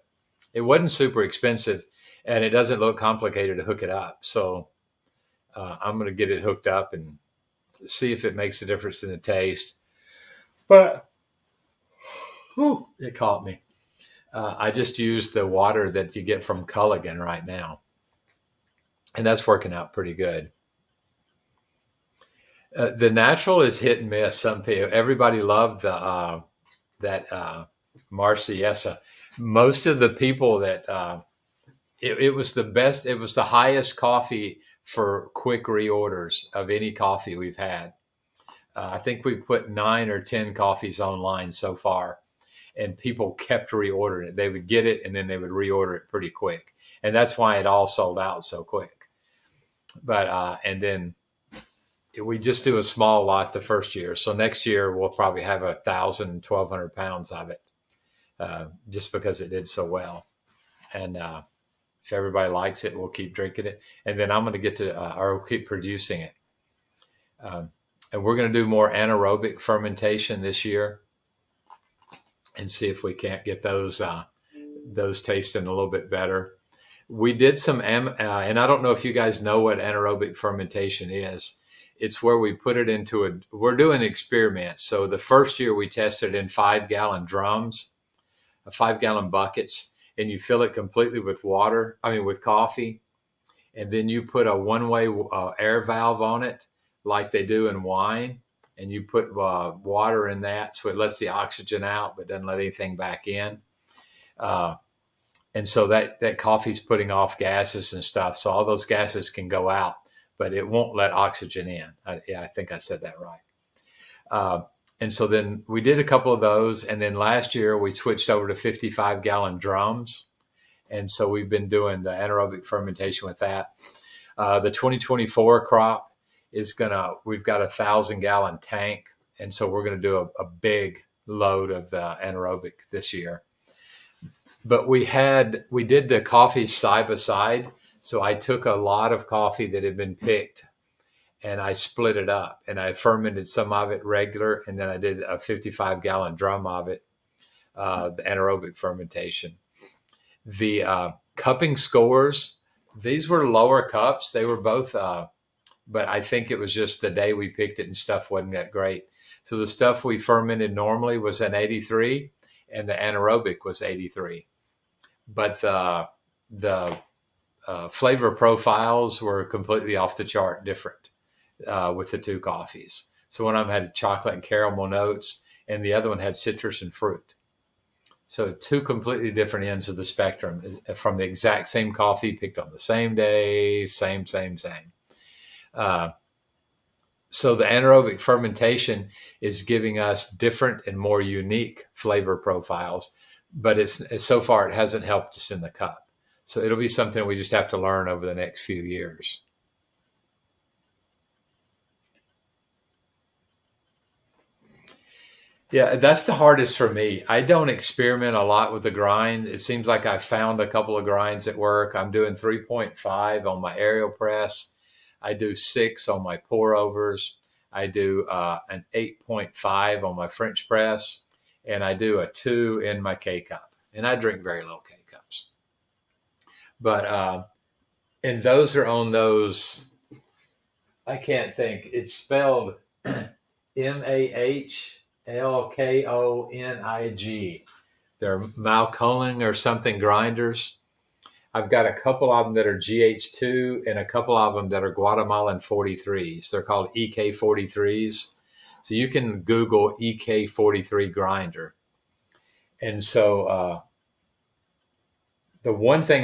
it wasn't super expensive, and it doesn't look complicated to hook it up. So I'm going to get it hooked up and see if it makes a difference in the taste. But it caught me. I just used the water that you get from Culligan right now, and that's working out pretty good. The natural is hit and miss. Some people, everybody loved that Marciesa. Most of the people that it was the best. It was the highest coffee for quick reorders of any coffee we've had. I think we put 9 or 10 coffees online so far, and people kept reordering it. They would get it, and then they would reorder it pretty quick, and that's why it all sold out so quick. But and then we just do a small lot the first year. So next year we'll probably have 1,000, 1,200 pounds of it, just because it did so well. And if everybody likes it, we'll keep drinking it. And then I'm going to get to, or we'll keep producing it. And we're going to do more anaerobic fermentation this year, and see if we can't get those tasting a little bit better. We did some, and I don't know if you guys know what anaerobic fermentation is. It's where we put it into we're doing experiments. So the first year we tested in 5-gallon drums, 5-gallon buckets, and you fill it completely with with coffee. And then you put a one-way air valve on it, like they do in wine. And you put water in that, so it lets the oxygen out, but doesn't let anything back in. And so that coffee's putting off gases and stuff. So all those gases can go out, but it won't let oxygen in. I think I said that right. And so then we did a couple of those. And then last year we switched over to 55-gallon drums. And so we've been doing the anaerobic fermentation with that. The 2024 crop we've got 1,000-gallon tank. And so we're going to do a big load of the anaerobic this year. But we did the coffee side by side. So I took a lot of coffee that had been picked and I split it up and I fermented some of it regular. And then I did a 55-gallon drum of it, the anaerobic fermentation. The cupping scores, these were lower cups. They were both, but I think it was just the day we picked it and stuff wasn't that great. So the stuff we fermented normally was an 83 and the anaerobic was 83. But the flavor profiles were completely off the chart different with the two coffees. So one of them had chocolate and caramel notes, and the other one had citrus and fruit. So two completely different ends of the spectrum from the exact same coffee picked on the same day, same. So the anaerobic fermentation is giving us different and more unique flavor profiles, but it's so far it hasn't helped us in the cup. So it'll be something we just have to learn over the next few years. Yeah, that's the hardest for me. I don't experiment a lot with the grind. It seems like I found a couple of grinds that work. I'm doing 3.5 on my aerial press. I do 6 on my pour overs. I do an 8.5 on my French press, and I do a 2 in my K cup. And I drink very low K cups. But and those are on those. I can't think. It's spelled Mahlkonig. They're Malkoning or something grinders. I've got a couple of them that are GH2 and a couple of them that are Guatemalan 43s. They're called EK43s. So you can Google EK43 grinder. And so the one thing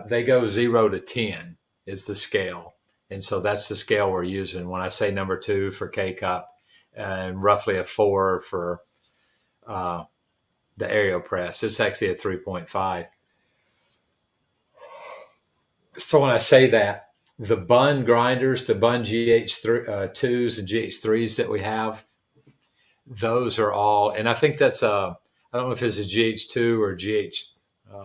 they go 0 to 10 is the scale. And so that's the scale we're using when I say number 2 for K cup and roughly a 4 for the aerial press. It's actually a 3.5. So when I say that, the bun grinders, the bun GH2s and GH3s that we have, those are all, and I think that's I don't know if it's a GH2 or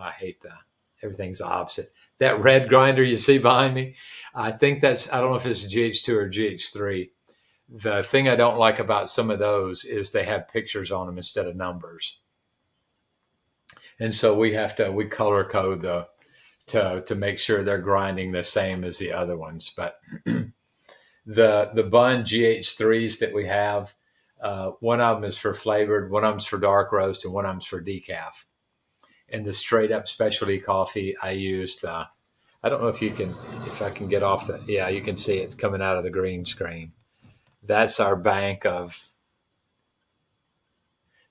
I hate that. Everything's the opposite. That red grinder you see behind me, I think I don't know if it's a GH2 or GH3. The thing I don't like about some of those is they have pictures on them instead of numbers. And so we color code to make sure they're grinding the same as the other ones. But the bun GH3s that we have, one of them is for flavored, one of them's for dark roast, and one of them's for decaf. And the straight up specialty coffee, I used, I don't know if I can get off yeah, you can see it's coming out of the green screen. That's our bank of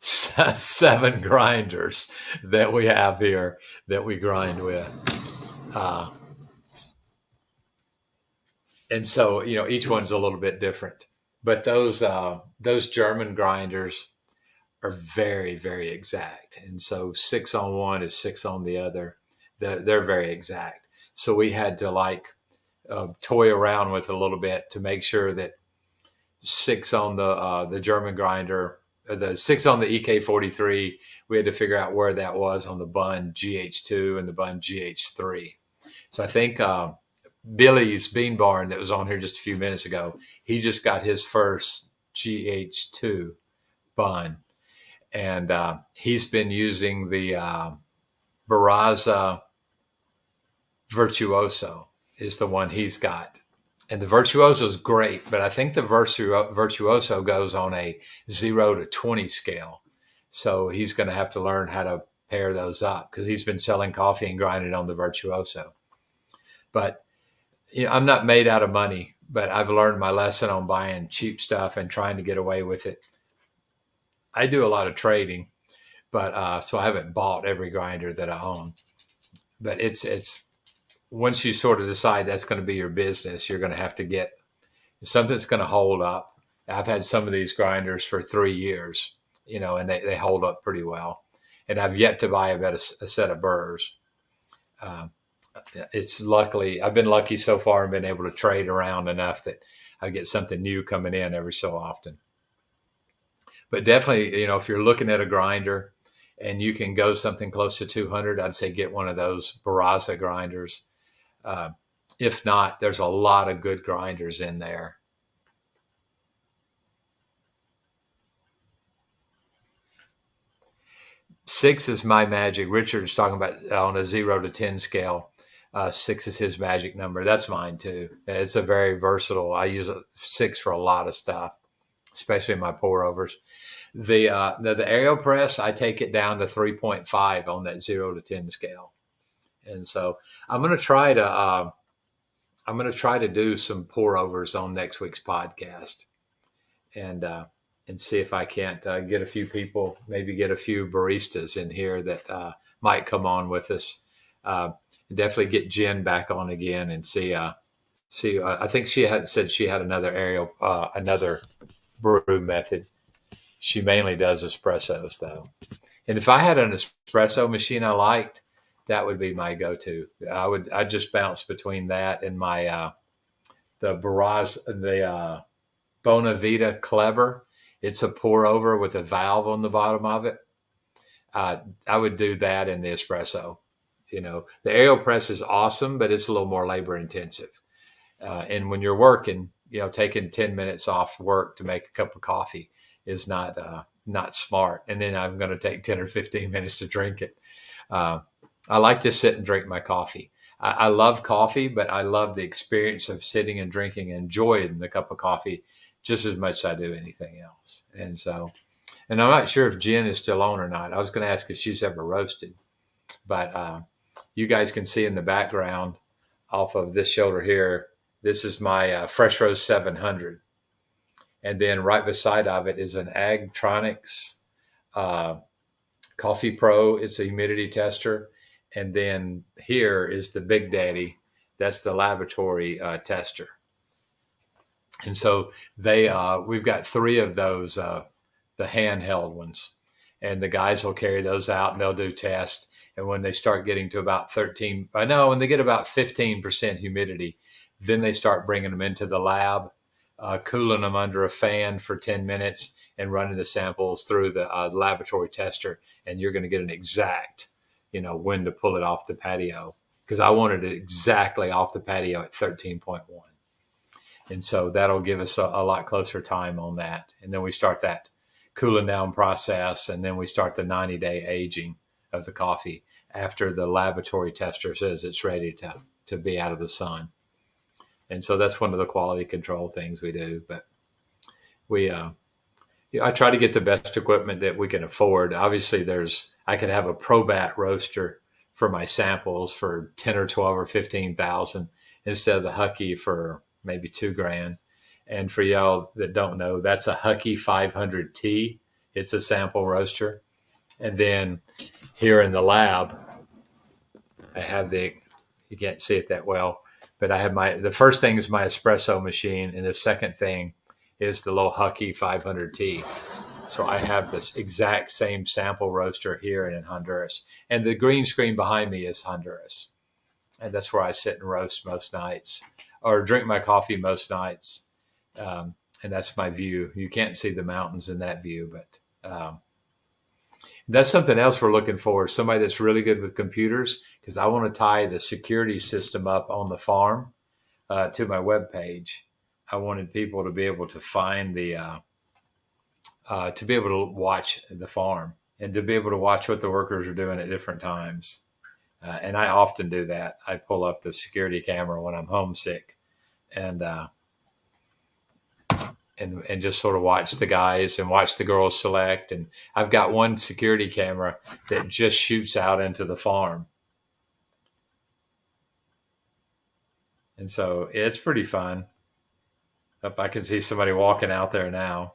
7 grinders that we have here that we grind with. And so, each one's a little bit different, but those German grinders are very, very exact. And so 6 on one is 6 on the other. They're very exact. So we had to toy around with a little bit to make sure that 6 on the German grinder, the 6 on the EK43, we had to figure out where that was on the bun GH2 and the bun GH3. So I think Billy's Bean Barn that was on here just a few minutes ago, he just got his first GH2 bun. And he's been using the Barraza Virtuoso is the one he's got. And the Virtuoso is great, but I think the Virtuoso goes on a 0 to 20 scale. So he's going to have to learn how to pair those up because he's been selling coffee and grinding on the Virtuoso. But I'm not made out of money, but I've learned my lesson on buying cheap stuff and trying to get away with it. I do a lot of trading, but so I haven't bought every grinder that I own. But it's once you sort of decide that's going to be your business, you're going to have to get something that's going to hold up. I've had some of these grinders for 3 years, and they hold up pretty well. And I've yet to buy a set of burrs. Um, I've been lucky so far and been able to trade around enough that I get something new coming in every so often. But definitely, if you're looking at a grinder and you can go something close to 200, I'd say get one of those Barraza grinders. Uh, if not, there's a lot of good grinders in there. Six is my magic. Richard's talking about on a 0 to 10 scale. Six is his magic number. That's mine too. It's a very versatile. I use a six for a lot of stuff, especially my pour overs. The AeroPress, I take it down to 3.5 on that 0 to 10 scale, and so I'm going to try to do some pour overs on next week's podcast, and see if I can't get a few people, maybe get a few baristas in here that might come on with us. Definitely get Jen back on again and see. I think she had said she had another brew method. She mainly does espressos though. And if I had an espresso machine I liked, that would be my go-to. I'd just bounce between that and my the Bonavita Kleber. It's a pour over with a valve on the bottom of it. I would do that in the espresso. The AeroPress is awesome, but it's a little more labor intensive. And when you're working, taking 10 minutes off work to make a cup of coffee is not smart. And then I'm going to take 10 or 15 minutes to drink it. I like to sit and drink my coffee. I love coffee, but I love the experience of sitting and drinking and enjoying the cup of coffee just as much as I do anything else. And I'm not sure if Jen is still on or not. I was going to ask if she's ever roasted, but you guys can see in the background off of this shoulder here, this is my Fresh Roast 700. And then right beside of it is an Agtronics Coffee Pro. It's a humidity tester. And then here is the Big Daddy. That's the laboratory tester. And so we've got three of those, the handheld ones, and the guys will carry those out and they'll do tests. And when they start getting to about when they get about 15% humidity, then they start bringing them into the lab, cooling them under a fan for 10 minutes and running the samples through the laboratory tester. And you're going to get an exact, when to pull it off the patio, because I wanted it exactly off the patio at 13.1. And so that'll give us a lot closer time on that. And then we start that cooling down process. And then we start the 90-day aging of the coffee after the laboratory tester says it's ready to be out of the sun. And so that's one of the quality control things we do. But I try to get the best equipment that we can afford. Obviously, I could have a Probat roaster for my samples for 10 or 12 or 15,000 instead of the Hucky for maybe $2,000. And for y'all that don't know, that's a Hucky 500T. It's a sample roaster. And then here in the lab, I have you can't see it that well, but I have the first thing is my espresso machine. And the second thing is the little Hucky 500T. So I have this exact same sample roaster here in Honduras. And the green screen behind me is Honduras. And that's where I sit and roast most nights or drink my coffee most nights. And that's my view. You can't see the mountains in that view, but that's something else we're looking for. Somebody that's really good with computers, because I want to tie the security system up on the farm to my webpage. I wanted people to be able to find to be able to watch the farm and to be able to watch what the workers are doing at different times. And I often do that. I pull up the security camera when I'm homesick and just sort of watch the guys and watch the girls select. And I've got one security camera that just shoots out into the farm. And so it's pretty fun. I can see somebody walking out there now.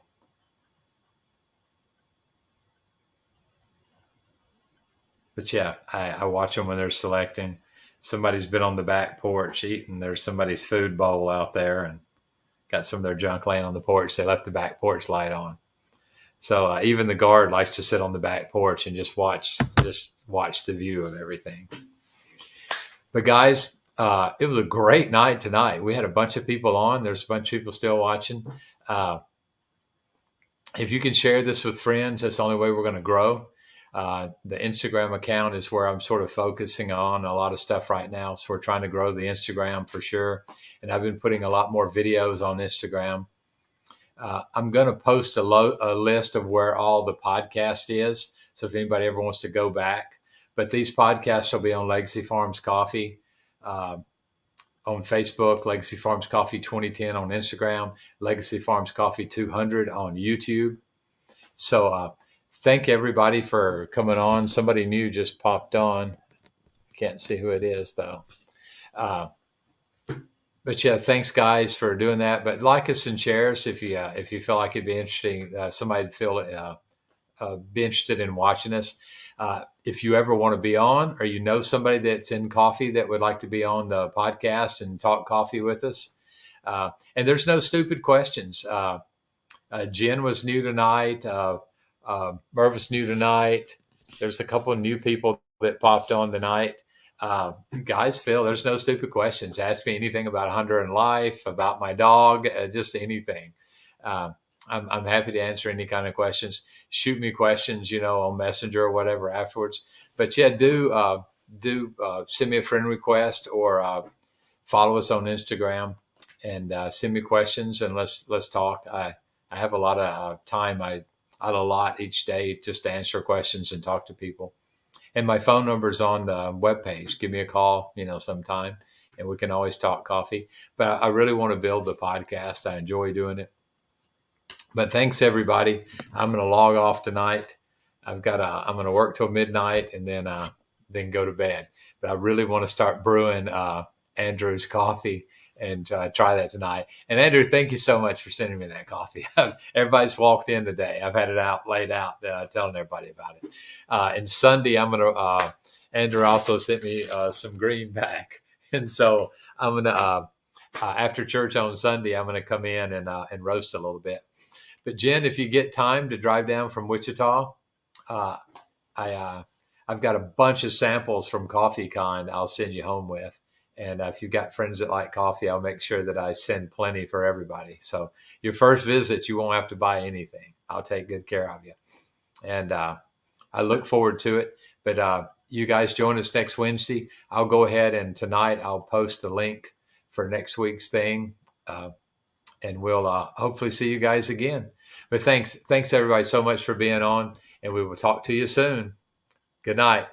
But yeah, I watch them when they're selecting. Somebody's been on the back porch eating. There's somebody's food bowl out there and got some of their junk laying on the porch. They left the back porch light on. So even the guard likes to sit on the back porch and just watch the view of everything. But guys, it was a great night tonight. We had a bunch of people on. There's a bunch of people still watching. If you can share this with friends, that's the only way we're going to grow. The Instagram account is where I'm sort of focusing on a lot of stuff right now. So we're trying to grow the Instagram for sure. And I've been putting a lot more videos on Instagram. I'm going to post a list of where all the podcast is. So if anybody ever wants to go back, but these podcasts will be on Legacy Farms Coffee, on Facebook, Legacy Farms Coffee 2010 on Instagram, Legacy Farms Coffee 200 on YouTube. So thank everybody for coming on. Somebody new just popped on. Can't see who it is though. But yeah, thanks guys for doing that. But like us and share us if you feel like it'd be interesting. Somebody feel be interested in watching us. If you ever want to be on, or you know somebody that's in coffee that would like to be on the podcast and talk coffee with us, and there's no stupid questions. Jen was new tonight. Merv was new tonight. There's a couple of new people that popped on tonight. Guys, Phil, there's no stupid questions. Ask me anything about Hunter and life, about my dog, just anything. I'm happy to answer any kind of questions. Shoot me questions, on Messenger or whatever afterwards. But yeah, do send me a friend request or follow us on Instagram and send me questions and let's talk. I have a lot of time. I allot each day just to answer questions and talk to people. And my phone number is on the webpage. Give me a call, sometime, and we can always talk coffee. But I really want to build the podcast. I enjoy doing it. But thanks everybody. I'm going to log off tonight. I'm going to work till midnight and then go to bed. But I really want to start brewing Andrew's coffee and try that tonight. And Andrew, thank you so much for sending me that coffee. Everybody's walked in today. I've had it laid out, telling everybody about it. And Sunday, Andrew also sent me some greenback. And so I'm going to, after church on Sunday, I'm going to come in and roast a little bit. But Jen, if you get time to drive down from Wichita, I've got a bunch of samples from Coffee Con I'll send you home with. And if you've got friends that like coffee, I'll make sure that I send plenty for everybody. So your first visit, you won't have to buy anything. I'll take good care of you. And I look forward to it. But you guys join us next Wednesday. I'll go ahead and tonight I'll post a link for next week's thing. And we'll hopefully see you guys again. But thanks everybody so much for being on. And we will talk to you soon. Good night.